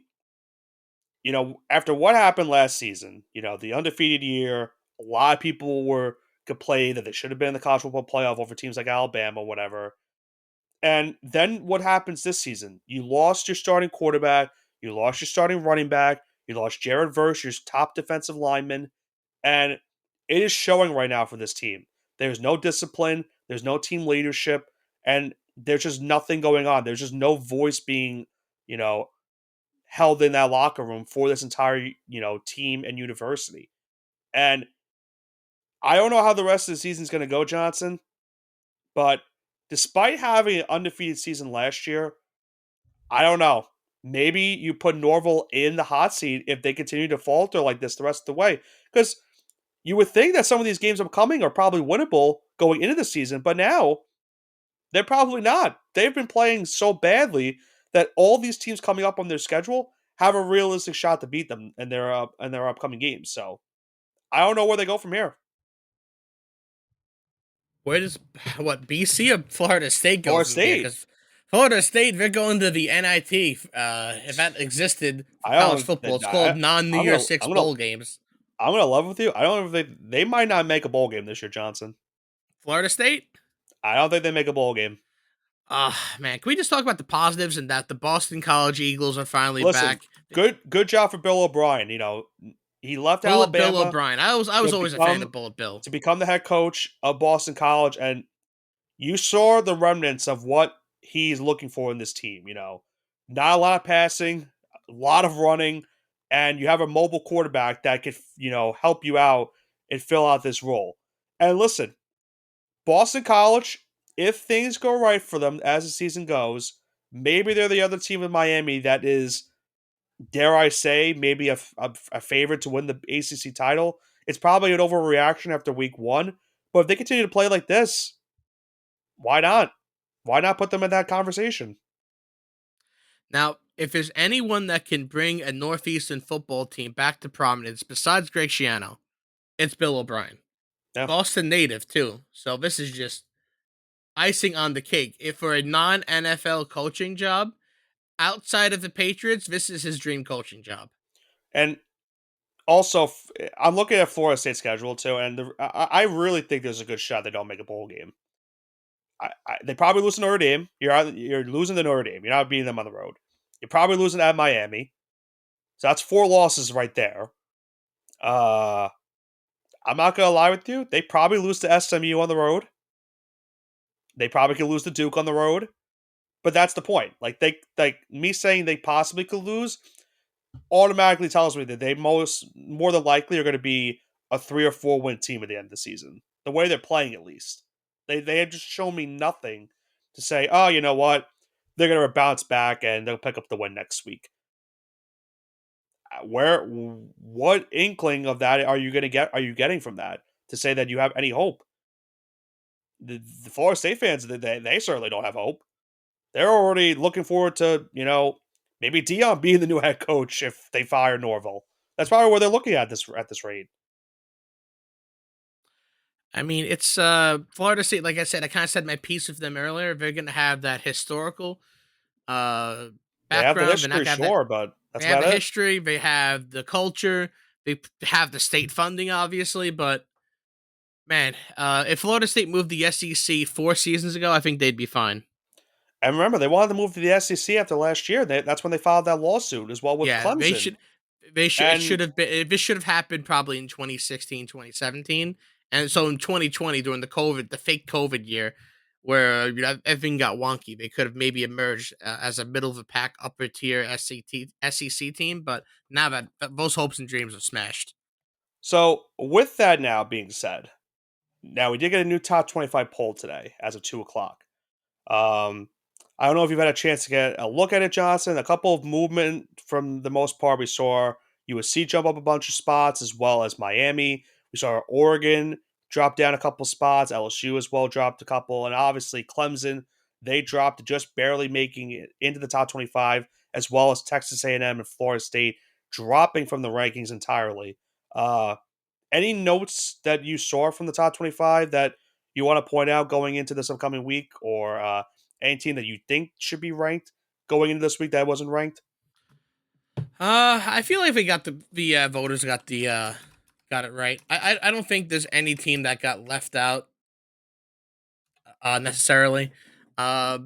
after what happened last season, the undefeated year, a lot of people were complaining that they should have been in the college football playoff over teams like Alabama, or whatever. And then what happens this season? You lost your starting quarterback, you lost your starting running back, you lost Jared Verse, your top defensive lineman, and it is showing right now for this team. There's no discipline, there's no team leadership, and there's just nothing going on. There's just no voice being, you know, held in that locker room for this entire, team and university. And I don't know how the rest of the season is going to go, Johnson, but despite having an undefeated season last year, I don't know. Maybe you put Norville in the hot seat if they continue to falter like this the rest of the way. Because you would think that some of these games upcoming are probably winnable going into the season, but now they're probably not. They've been playing so badly that all these teams coming up on their schedule have a realistic shot to beat them in their upcoming games. So I don't know where they go from here. Where does what BC or Florida State go Florida from here? State. Because Florida State, they're going to the NIT. If that existed for I college don't. football, it's called non-New I'm Year gonna. Six I'm gonna. bowl games. I'm gonna love with you. I don't know if they might not make a bowl game this year, Johnson. Florida State. I don't think they make a bowl game. Man, can we just talk about the positives and that the Boston College Eagles are finally Listen, back? good job for Bill O'Brien. He left Bullet Bill Alabama O'Brien. I was to always a fan become of Bullet Bill. the head coach of Boston College, and you saw the remnants of what he's looking for in this team. Not a lot of passing, a lot of running, and you have a mobile quarterback that could help you out and fill out this role. And listen, Boston College, if things go right for them as the season goes, maybe they're the other team in Miami that is, dare I say, maybe a favorite to win the ACC title. It's probably an overreaction after week one, but if they continue to play like this, why not? Why not put them in that conversation? Now, if there's anyone that can bring a Northeastern football team back to prominence besides Greg Schiano, it's Bill O'Brien. Yeah. Boston native too. So this is just icing on the cake. If for a non NFL coaching job outside of the Patriots, this is his dream coaching job. And also, I'm looking at Florida State's schedule too, and I really think there's a good shot they don't make a bowl game. They probably lose to Notre Dame. You're losing to Notre Dame. You're not beating them on the road. You're probably losing at Miami. So that's 4 losses right there. Uh, I'm not gonna lie with you. They probably lose to SMU on the road. They probably could lose to Duke on the road. But that's the point. Like me saying they possibly could lose automatically tells me that they more than likely are going to be a 3 or 4 win team at the end of the season. The way they're playing, at least, they have just shown me nothing to say. Oh, you know what? They're going to bounce back and they'll pick up the win next week. What inkling of that are you going to get? Are you getting from that to say that you have any hope? The Florida State fans, they certainly don't have hope. They're already looking forward to, maybe Dion being the new head coach if they fire Norville. That's probably where they're looking at this rate. I mean, it's Florida State. Like I said, I kind of said my piece with them earlier. They're going to have that historical uh They have the background. They're not history, going to have that. sure, but They that's have about the it. history. They have the culture. They have the state funding, obviously. But man, if Florida State moved the SEC 4 seasons ago, I think they'd be fine. And remember, they wanted to move to the SEC after last year. That's when they filed that lawsuit as well with Yeah, they Clemson. should. They should. It should And have been. This should have happened probably in 2016, 2017, and so in 2020 during the fake COVID year, where everything got wonky. They could have maybe emerged as a middle of the pack, upper tier SEC team, but now that those hopes and dreams are smashed. so, with that now being said, now we did get a new top 25 poll today as of 2 o'clock. Um, I don't know if you've had a chance to get a look at it, Johnson. A couple of movement from the most part. We saw USC jump up a bunch of spots as well as Miami. We saw Oregon drop down a couple spots. LSU as well dropped a couple. And obviously Clemson, they dropped to just barely making it into the top 25, as well as Texas A&M and Florida State dropping from the rankings entirely. Uh, any notes that you saw from the top 25 that you want to point out going into this upcoming week, or any team that you think should be ranked going into this week that wasn't ranked? I feel like we got the voters got it right. I don't think there's any team that got left out necessarily. Uh,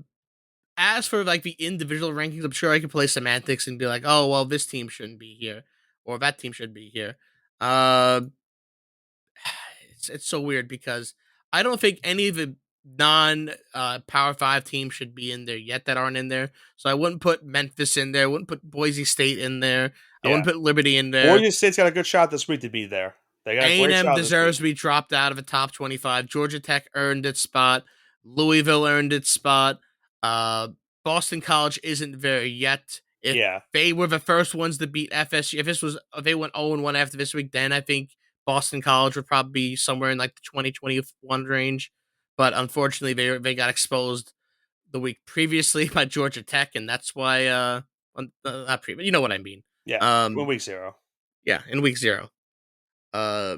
as for like the individual rankings, I'm sure I could play semantics and be like, oh well, this team shouldn't be here, or that team should be here. Uh, it's so weird because I don't think any of the non Power Five teams should be in there yet that aren't in there. So I wouldn't put Memphis in there. I wouldn't put Boise State in there. I Yeah. wouldn't put Liberty in there. Oregon State's got a good shot this week to be there. They got a great A&M shot this deserves week. to be dropped out of the top 25. Georgia Tech earned its spot. Louisville earned its spot. Uh, Boston College isn't there yet. If Yeah. they were the first ones to beat FSU, if they went 0-1 after this week, then I think Boston College would probably be somewhere in like the 2021 range. But unfortunately, they got exposed the week previously by Georgia Tech, and that's why not you know what I mean. Yeah. Um, Week 0. yeah, in week 0. Uh,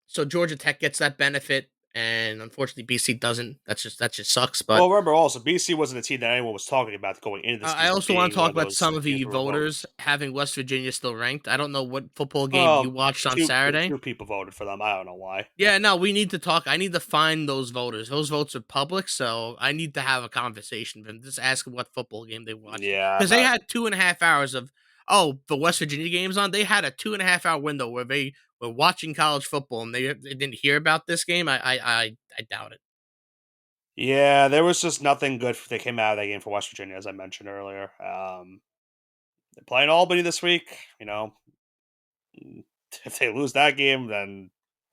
so Georgia Tech gets that benefit, and unfortunately BC doesn't. That just sucks. But Well, remember also, BC wasn't a team that anyone was talking about going into the I season also want being to one talk of about those some of teams the that were voted. voters having West Virginia still ranked. I don't know what football game you Well, watched on two Saturday. two people voted for them. I don't know why. Yeah, no, we need to talk. I need to find those voters. Those votes are public, so I need to have a conversation with them. Just ask them what football game they watched. Yeah, Because they had 2.5 hours of, oh, the West Virginia game's on. They had a 2.5 hour window where they were watching college football and they didn't hear about this game. I doubt it. yeah. There was just nothing good that came out of that game for West Virginia, as I mentioned earlier. They're playing Albany this week. If they lose that game, then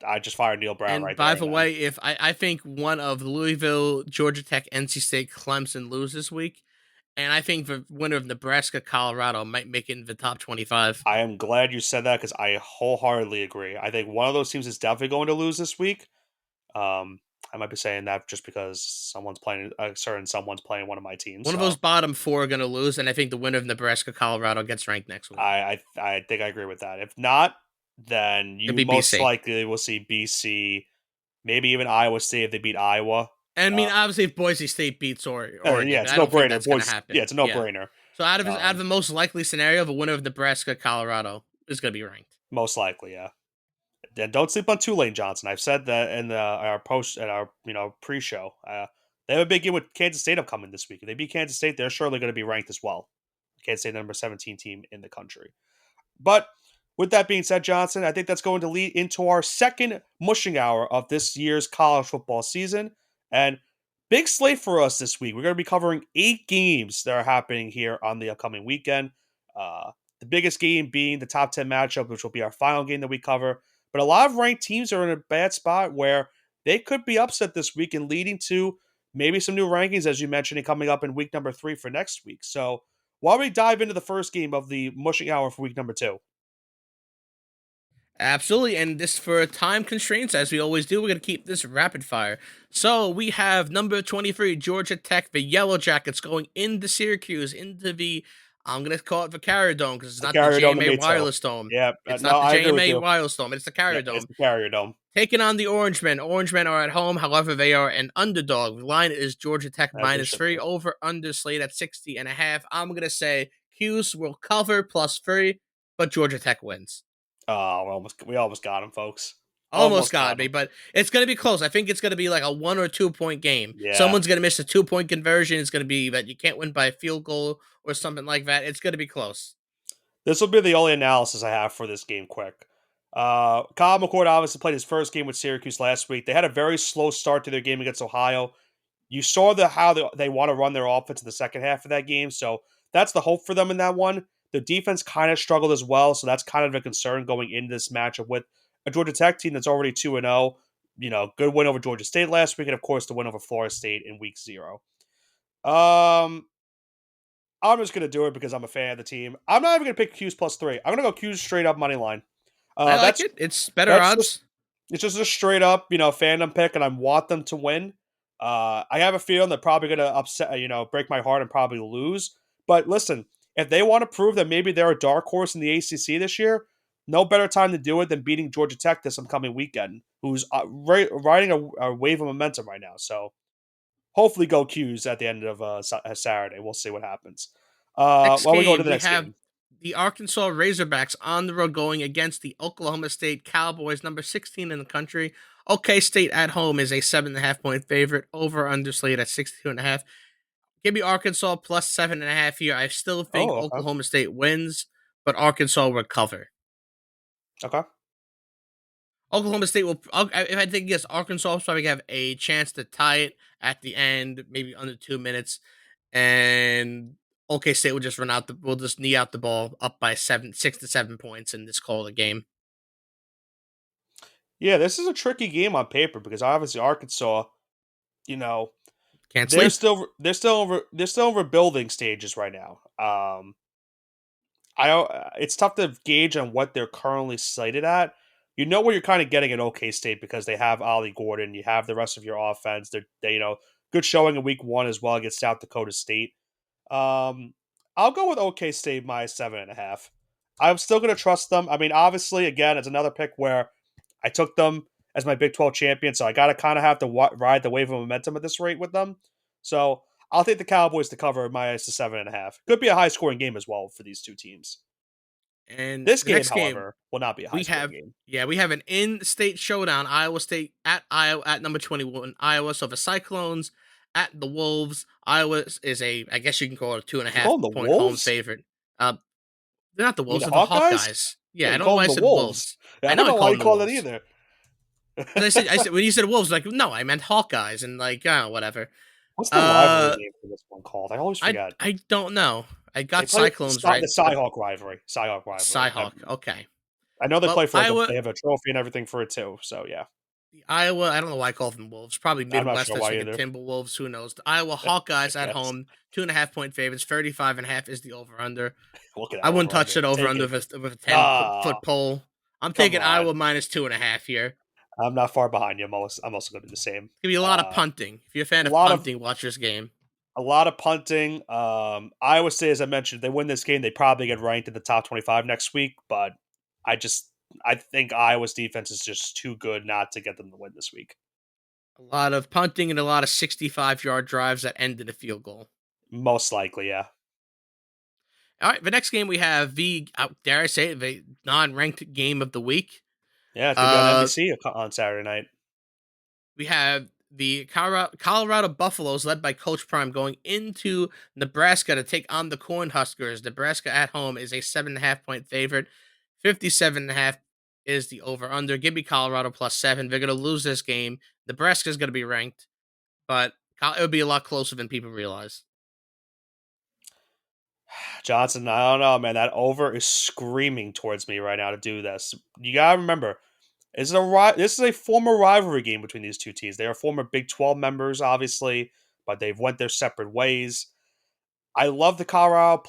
I just fired Neil Brown And right there by and the then. way, if I think one of Louisville, Georgia Tech, NC State, Clemson lose this week, and I think the winner of Nebraska, Colorado might make it in the top 25. I am glad you said that because I wholeheartedly agree. I think one of those teams is definitely going to lose this week. I might be saying that just because someone's playing one of my teams. One of So those bottom four are going to lose, and I think the winner of Nebraska, Colorado gets ranked next week. I think I agree with that. If not, then It'd you be most BC. likely will see BC, maybe even Iowa State if they beat Iowa. I Uh, mean, obviously, if Boise State beats Oregon, yeah, but it's a I no don't think brainer. that's going to Boys, yeah, happen. it's a no Yeah. brainer. So out of the most likely scenario, the winner of Nebraska, Colorado is going to be ranked. Most likely, yeah. And don't sleep on Tulane Johnson. I've said that in our post at our pre-show. They have a big game with Kansas State upcoming this week. If they beat Kansas State, they're surely going to be ranked as well. I can't say the number 17 team in the country. But with that being said, Johnson, I think that's going to lead into our second mushing hour of this year's college football season. And big slate for us this week. We're going to be covering 8 games that are happening here on the upcoming weekend. Uh, the biggest game being the top 10 matchup, which will be our final game that we cover. But a lot of ranked teams are in a bad spot where they could be upset this week and leading to maybe some new rankings, as you mentioned, coming up in week number 3 for next week. So while we dive into the first game of the mushing hour for week number 2, Absolutely, and this for time constraints, as we always do, we're going to keep this rapid fire. So we have number 23, Georgia Tech, the Yellow Jackets, going into Syracuse, into the, I'm going to call it the Carrier Dome, because it's the not the Carrier Dome to JMA me too. Wireless Dome. Yeah, It's no, not the I agree with JMA you. Wireless Dome, it's the Yeah, Carrier it's Dome. the Carrier Dome. Taking on the Orangemen. Orangemen are at home, however, they are an underdog. The line is Georgia Tech As they minus should 3, be. over under slate at 60.5. I'm going to say Cuse will cover plus 3, but Georgia Tech wins. Oh, we almost got him, folks. Almost Almost got got me, him. but it's going to be close. I think it's going to be like a 1 or 2 point game. Yeah, Someone's going to miss a 2 point conversion. It's going to be that you can't win by a field goal or something like that. It's going to be close. this will be the only analysis I have for this game. Quick, Kyle McCord obviously played his first game with Syracuse last week. They had a very slow start to their game against Ohio. You saw how they want to run their offense in the second half of that game, so that's the hope for them in that one. The defense kind of struggled as well, so that's kind of a concern going into this matchup with a Georgia Tech team that's already 2-0. Good win over Georgia State last week, and of course the win over Florida State in week 0. Um, I'm just gonna do it because I'm a fan of the team. I'm not even gonna pick Q's plus 3. I'm gonna go Q's straight up money line. I Uh, like that's it. It's better that's just odds. it's just a straight up, fandom pick, and I want them to win. I have a feeling they're probably going to upset, break my heart and probably lose. But listen, if they want to prove that maybe they're a dark horse in the ACC this year, no better time to do it than beating Georgia Tech this upcoming weekend, who's riding a wave of momentum right now. So hopefully, go Qs at the end of Saturday. We'll see what happens. Next While we go to game, the we next have game, the Arkansas Razorbacks on the road going against the Oklahoma State Cowboys, number 16 in the country. OK State at home is a 7.5 point favorite, over under slate at 62.5. Give me Arkansas plus 7.5 here. I still think oh, okay, Oklahoma State wins, but Arkansas will cover. okay. Oklahoma State will, if I think yes, Arkansas will probably have a chance to tie it at the end, maybe under 2 minutes, and OK State will just will just knee out the ball up by 6 to 7 points, and just call the game. Yeah, this is a tricky game on paper because obviously Arkansas, you know, Can't They're sleep. still they're still they're still in rebuilding stages right now. It's tough to gauge on what they're currently slated at. You know what you're kind of getting at OK State because they have Ollie Gordon, you have the rest of your offense. They good showing in week 1 as well against South Dakota State. Um, I'll go with OK State minus 7.5. I'm still going to trust them. I mean, obviously, again, it's another pick where I took them as my Big 12 champion, so I got to kind of have to ride the wave of momentum at this rate with them. So I'll take the Cowboys to cover minus the 7.5. Could be a high scoring game as well for these two teams. And This the game, next game however, will not be a high we scoring have, game. yeah, we have an in-state showdown. Iowa State at Iowa at number 21. Iowa, so the Cyclones at the Wolves. Iowa is I guess you can call it a two and a You half call them the point home Wolves? favorite. Uh, they're not the You mean Wolves, the they're the Hawkeyes? Hawkeyes. Yeah, Yeah, I you don't know call why them I the said Wolves. Wolves. Yeah, I I know don't I know why call you them the call that Wolves. either. Because I said when you said Wolves, like no, I meant Hawkeyes, and like whatever. What's the rivalry Uh, name for this one called? I always I forget. I don't know. I They got play Cyclones right, The but Cyhawk rivalry. Cyhawk rivalry. Cyhawk. Okay. I know they Well, play for they have a trophy and everything for it too. So yeah, Iowa, I don't know why I call them Wolves. Probably I'm not sure Midwestern, why like a either. Timberwolves. Who knows? The Iowa I Hawkeyes at guess. home, 2.5 point favorites. 35.5 is the over under. Look at I that wouldn't over touch under. it over Take under it. with a 10 foot Ah, pole. I'm come taking on. Iowa minus 2.5 here. I'm not far behind you. I'm also going to do the same. It's gonna be a lot of punting. If you're a fan A of lot of punting, watch this game. a lot of punting. Iowa State, as I mentioned, they win this game, they probably get ranked in the top 25 next week. But I just I think Iowa's defense is just too good not to get them to win this week. A lot of punting and a lot of 65-yard drives that end in a field goal. Most likely, yeah. All right, the next game we have dare I say it, the non-ranked game of the week. Yeah, it's gonna be on Uh, NBC on Saturday night. we have the Colorado Buffaloes, led by Coach Prime, going into Nebraska to take on the Cornhuskers. Nebraska at home is a 7.5 point favorite. 57.5 is the over under. Give me Colorado +7. They're going to lose this game. Nebraska's going to be ranked, but it'll be a lot closer than people realize. Johnson, I don't know, man. That over is screaming towards me right now to do this. You gotta remember, this is a former rivalry game between these two teams. They are former Big 12 members, obviously, but they've went their separate ways. I love the Colorado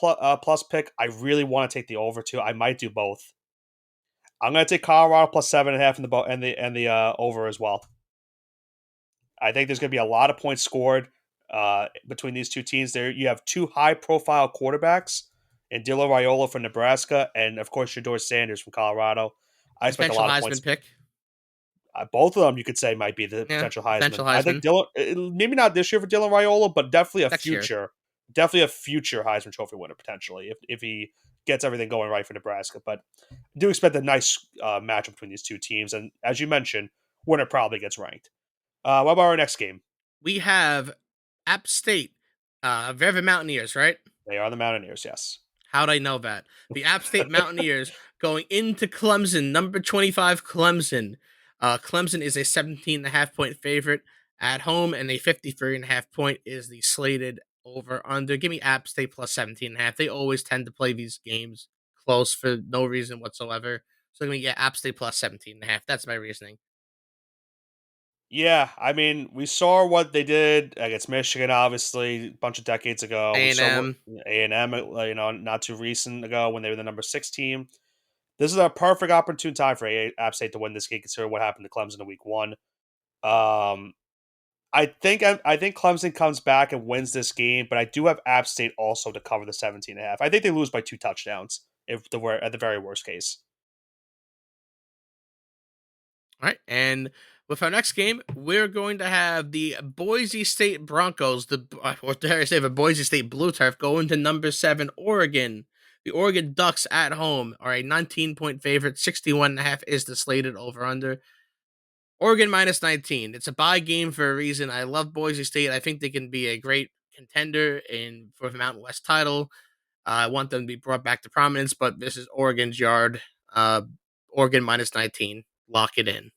plus pick. I really want to take the over too. I might do both. I'm going to take Colorado +7.5 in the over as well. I think there's going to be a lot of points scored between these two teams. There, you have two high-profile quarterbacks in Dylan Raiola from Nebraska, and of course Shedeur Sanders from Colorado. I expect a Potential lot of Heisman points. pick. Both of them, you could say, might be the Yeah, potential potential Heisman. I think Heisman Dylan, maybe not this year for Dylan Raiola, but next year. definitely a future Heisman Trophy winner potentially if he gets everything going right for Nebraska. But I do expect a nice matchup between these two teams, and as you mentioned, winner probably gets ranked. What about our next game? We have App State, they're the Mountaineers, right? They are the Mountaineers, yes. How'd I know that? The App State Mountaineers going into Clemson, number 25 Clemson. Clemson is a 17.5 point favorite at home, and a 53.5 point is the slated over under. Give me App State +17.5. They always tend to play these games close for no reason whatsoever. So give me App State +17.5. That's my reasoning. Yeah, I mean, we saw what they did against Michigan, obviously, a bunch of decades ago. We saw what A&M. A&M, not too recent ago when they were the number 6 team. This is a perfect opportune time for App State to win this game, considering what happened to Clemson in Week 1. I think Clemson comes back and wins this game, but I do have App State also to cover the 17.5. I think they lose by 2 touchdowns if the at the very worst case. All right, and with our next game, we're going to have the Boise State Broncos, or dare I say, the Boise State Blue Turf, going to number 7 Oregon. The Oregon Ducks at home are a 19 point favorite. 61.5 is the slated over under. Oregon -19. It's a bye game for a reason. I love Boise State. I think they can be a great contender for the Mountain West title. I want them to be brought back to prominence, but this is Oregon's yard. Oregon -19. Lock it in.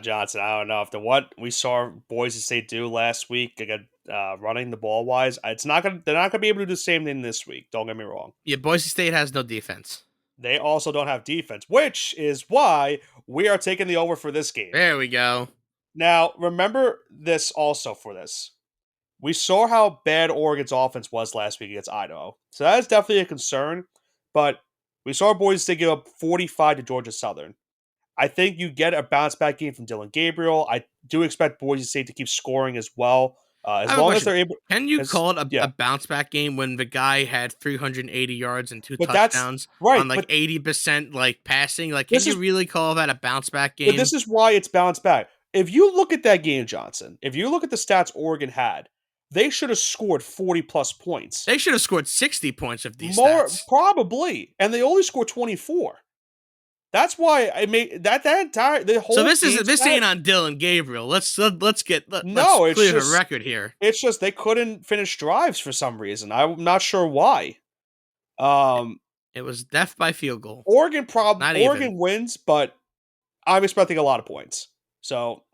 Johnson, I don't know if what we saw Boise State do last week, again, running the ball wise, they're not gonna be able to do the same thing this week. Don't get me wrong. Yeah, Boise State has no defense. They also don't have defense, which is why we are taking the over for this game. There we go. Now, remember this also for this. We saw how bad Oregon's offense was last week against Idaho. So that is definitely a concern. But we saw Boise State give up 45 to Georgia Southern. I think you get a bounce back game from Dylan Gabriel. I do expect Boise State to keep scoring as well. I As have a long as question. they're able. Can you call it a, Yeah. a bounce back game when the guy had 380 yards and two But that's touchdowns right. on like But 80% like passing? Like, can this you is really call that a bounce back but game? this is why it's bounced back. If you look at that game, Johnson, if you look at the stats Oregon had, they should have scored 40 plus points. They should have scored 60 points of these More stats. probably, and they only scored 24. That's why I made that entire the whole. So this ain't on Dylan Gabriel. Let's no, it's clear the just record here. it's just they couldn't finish drives for some reason. I'm not sure why. Um, It was death by field goal. Not Oregon even. wins, but I'm expecting a lot of points. So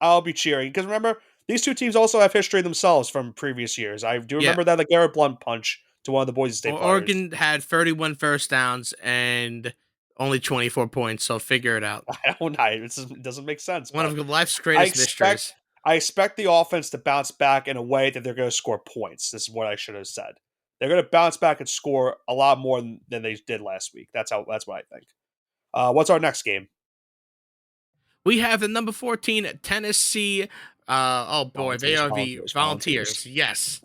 I'll be cheering because remember these two teams also have history themselves from previous years. I do Yeah. remember that the Garrett Blunt punch to one of the Boise State players. Oregon had 31 first downs and only 24 points, so figure it out. I don't know. It doesn't make sense. One But of life's I greatest mysteries. expect the offense to bounce back in a way that they're going to score points. This is what I should have said. They're going to bounce back and score a lot more than they did last week. That's what I think. What's our next game? We have the number 14 Tennessee. Oh boy, they are the Volunteers. Yes.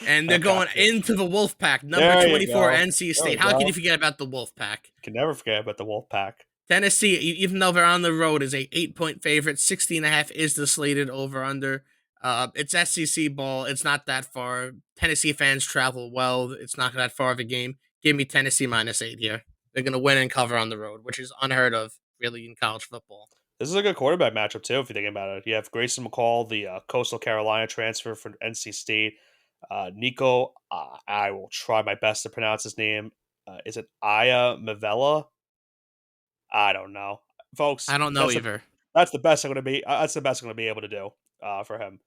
And they're going into the Wolfpack, number 24 NC State. How can you forget about the Wolfpack? Can never forget about the Wolfpack. Tennessee, even though they're on the road, is a 8 point favorite. 60.5 is the slated over under. It's SEC ball. It's not that far. Tennessee fans travel well. It's not that far of a game. Give me Tennessee -8 here. They're going to win and cover on the road, which is unheard of, really, in college football. This is a good quarterback matchup too. If you think about it, you have Grayson McCall, the Coastal Carolina transfer from NC State. Nico, I will try my best to pronounce his name. Is it Aya Mavella? I don't know, folks. I don't know either. That's the best I'm going to be. That's the best I'm going to be able to do for him.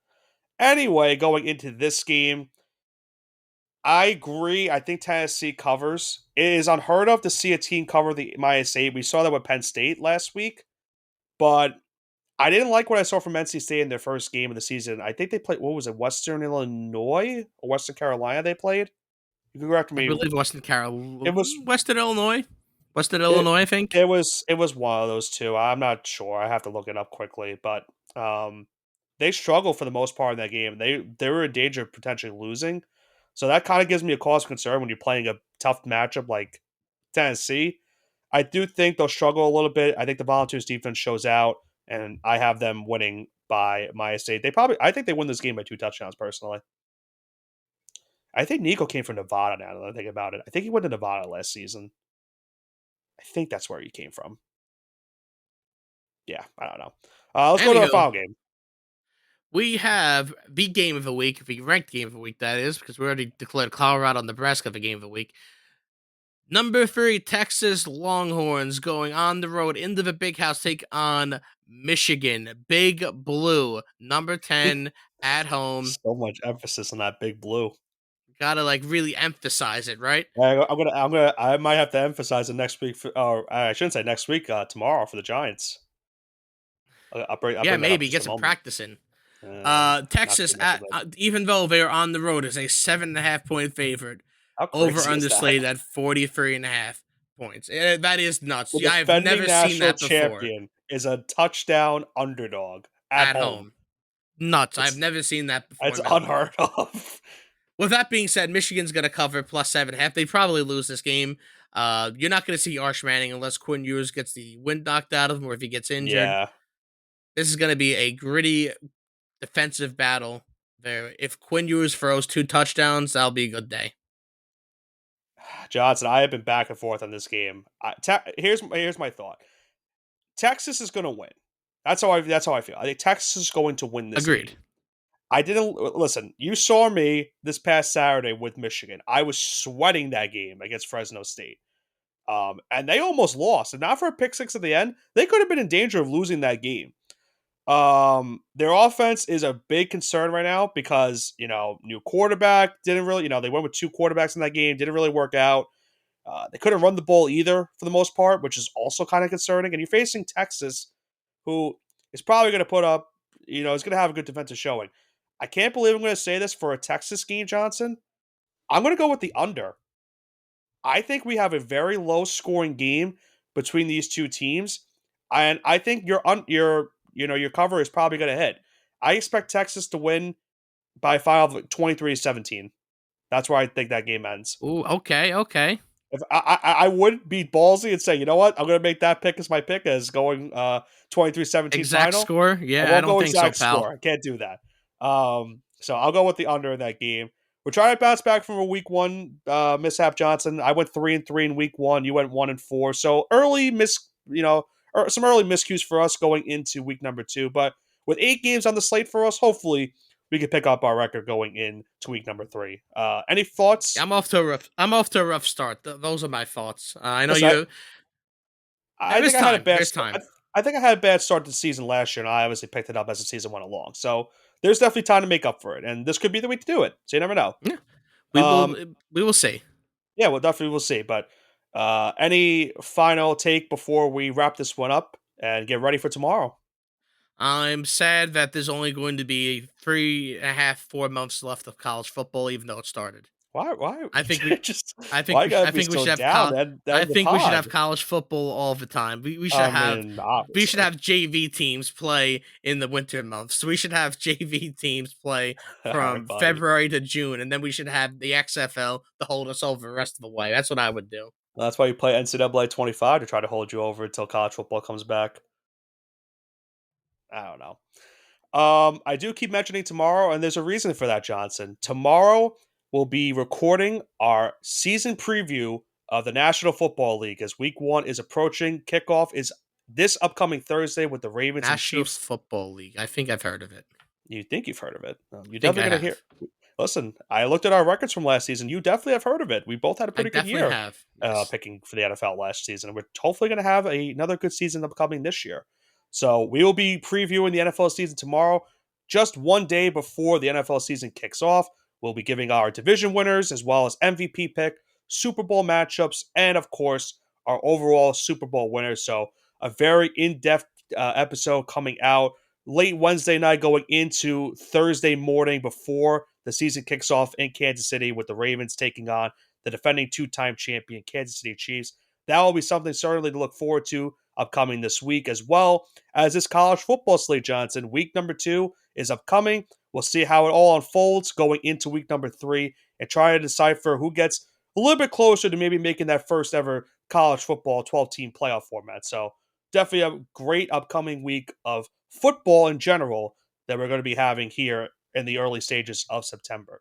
Anyway, going into this game, I agree. I think Tennessee covers. It is unheard of to see a team cover the -8. We saw that with Penn State last week, but I didn't like what I saw from NC State in their first game of the season. I think they played, what was it, Western Illinois or Western Carolina they played? You can correct I me. believe It was Western Illinois. Western it, Illinois, I think. it was one of those two. I'm not sure. I have to look it up quickly, but they struggled for the most part in that game. They were in danger of potentially losing. So that kind of gives me a cause for concern when you're playing a tough matchup like Tennessee. I do think they'll struggle a little bit. I think the Volunteers defense shows out, and I have them winning by -8. I think they win this game by 2 touchdowns personally. I think Nico came from Nevada now that I think about it. I think he went to Nevada last season. I think that's where he came from. Yeah, I don't know. Let's go to our Anywho, final game. we have the game of the week, the ranked game of the week, that is, because we already declared Colorado and Nebraska the game of the week. Number 3, Texas Longhorns going on the road into the big house, take on Michigan. Big Blue, number 10 at home. So much emphasis on that big blue. Gotta like really emphasize it, right? I might have to emphasize it next week. Or I shouldn't say next week. Tomorrow for the Giants. I'll Yeah, bring that up maybe just get a some moment. practicing. Not Texas, too much of it. even though they're on the road, is a 7.5 point favorite. How Over crazy is under that? slated at 43.5 points. That is nuts. The Yeah, I've defending never seen national that before champion is a touchdown underdog at at home. home. Nuts. I've It's never seen that before it's in my life. unheard of. With that being said, Michigan's going to cover plus 7.5. They probably lose this game. You're not going to see Arch Manning unless Quinn Ewers gets the wind knocked out of him or if he gets injured. Yeah, This is going to be a gritty defensive battle there. If Quinn Ewers throws 2 touchdowns, that'll be a good day. Johnson. I have been back and forth on this game. Here's my thought. Texas is going to win. That's how I feel. I think Texas is going to win this Agreed. game. I didn't listen. You saw me this past Saturday with Michigan. I was sweating that game against Fresno State, and they almost lost. And not for a pick six at the end, they could have been in danger of losing that game. Their offense is a big concern right now because new quarterback didn't really. They went with 2 quarterbacks in that game, didn't really work out. They couldn't run the ball either for the most part, which is also kind of concerning. And you're facing Texas, who is probably going to put up, is going to have a good defensive showing. I can't believe I'm going to say this for a Texas game, Johnson. I'm going to go with the under. I think we have a very low scoring game between these two teams, and I think your cover is probably going to hit. I expect Texas to win by a final of 23-17. That's where I think that game ends. Ooh, okay. If I would be ballsy and say, you know what, I'm going to make that pick as my pick as going 23-17 Exact final. score? I Yeah, I won't don't go think so, exact pal. score. I can't do that. So I'll go with the under in that game. We're trying to bounce back from a week 1 mishap, Johnson. I went 3-3 in week 1. You went 1-4. So some early miscues for us going into week number 2. But with 8 games on the slate for us, hopefully we can pick up our record going into week number 3. Any thoughts? I'm off to a rough start. Those are my thoughts. I know Listen, you. I There is think I had a time. bad There's start. time. I think I had a bad start to the season last year, and I obviously picked it up as the season went along. So there's definitely time to make up for it, and this could be the week to do it. So you never know. Yeah, we will. Um, We will see. yeah, well, definitely we'll see. But any final take before we wrap this one up and get ready for tomorrow? I'm sad that there's only going to be 3.5, 4 months left of college football, even though it started. Why? Why? I think we. Just I think why we. Sh- gotta I be think we so should have. down? That I that the think we should have pod. college football all the time. We should I have. mean, We should obviously. have JV teams play in the winter months. We should have JV teams play All right, from buddy. February to June, and then we should have the XFL to hold us over the rest of the way. That's what I would do. That's why you play NCAA 25 to try to hold you over until college football comes back. I don't know. I do keep mentioning tomorrow, and there's a reason for that, Johnson. Tomorrow we'll be recording our season preview of the National Football League as Week 1 is approaching. Kickoff is this upcoming Thursday with the Ravens and National Chiefs. Football League. I think I've heard of it. You think you've heard of it? I You're think I definitely going to hear. have. Listen, I looked at our records from last season. You definitely have heard of it. We both had a I pretty good definitely year have. Yes. picking for the NFL last season. We're hopefully going to have another good season upcoming this year. So we will be previewing the NFL season tomorrow, just one day before the NFL season kicks off. We'll be giving our division winners as well as MVP pick, Super Bowl matchups, and of course our overall Super Bowl winners. So a very in-depth episode coming out late Wednesday night going into Thursday morning before the season kicks off in Kansas City with the Ravens taking on the defending two-time champion Kansas City Chiefs. That will be something certainly to look forward to upcoming this week, as well as this college football slate, Johnson. Week number 2 is upcoming. We'll see how it all unfolds going into week number 3 and try to decipher who gets a little bit closer to maybe making that first ever college football 12-team playoff format. So definitely a great upcoming week of football in general that we're going to be having here in the early stages of September.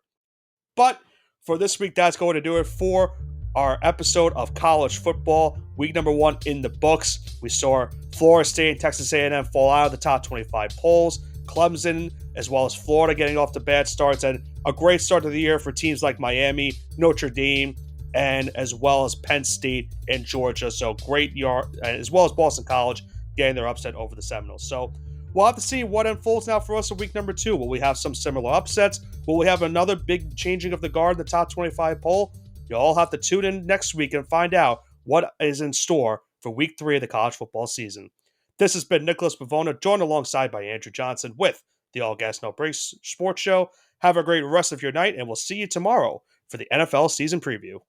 But for this week, that's going to do it for our episode of college football. Week number 1 in the books. We saw Florida State and Texas A&M fall out of the top 25 polls. Clemson, as well as Florida, getting off to bad starts, and a great start to the year for teams like Miami, Notre Dame, and as well as Penn State and Georgia. So great yard, as well as Boston College getting their upset over the Seminoles. So we'll have to see what unfolds now for us in week number 2. Will we have some similar upsets? Will we have another big changing of the guard in the top 25 poll? You'll all have to tune in next week and find out what is in store for week 3 of the college football season. This has been Nicholas Pavona, joined alongside by Andrew Johnson with the All Gas No Breaks Sports Show. Have a great rest of your night, and we'll see you tomorrow for the NFL season preview.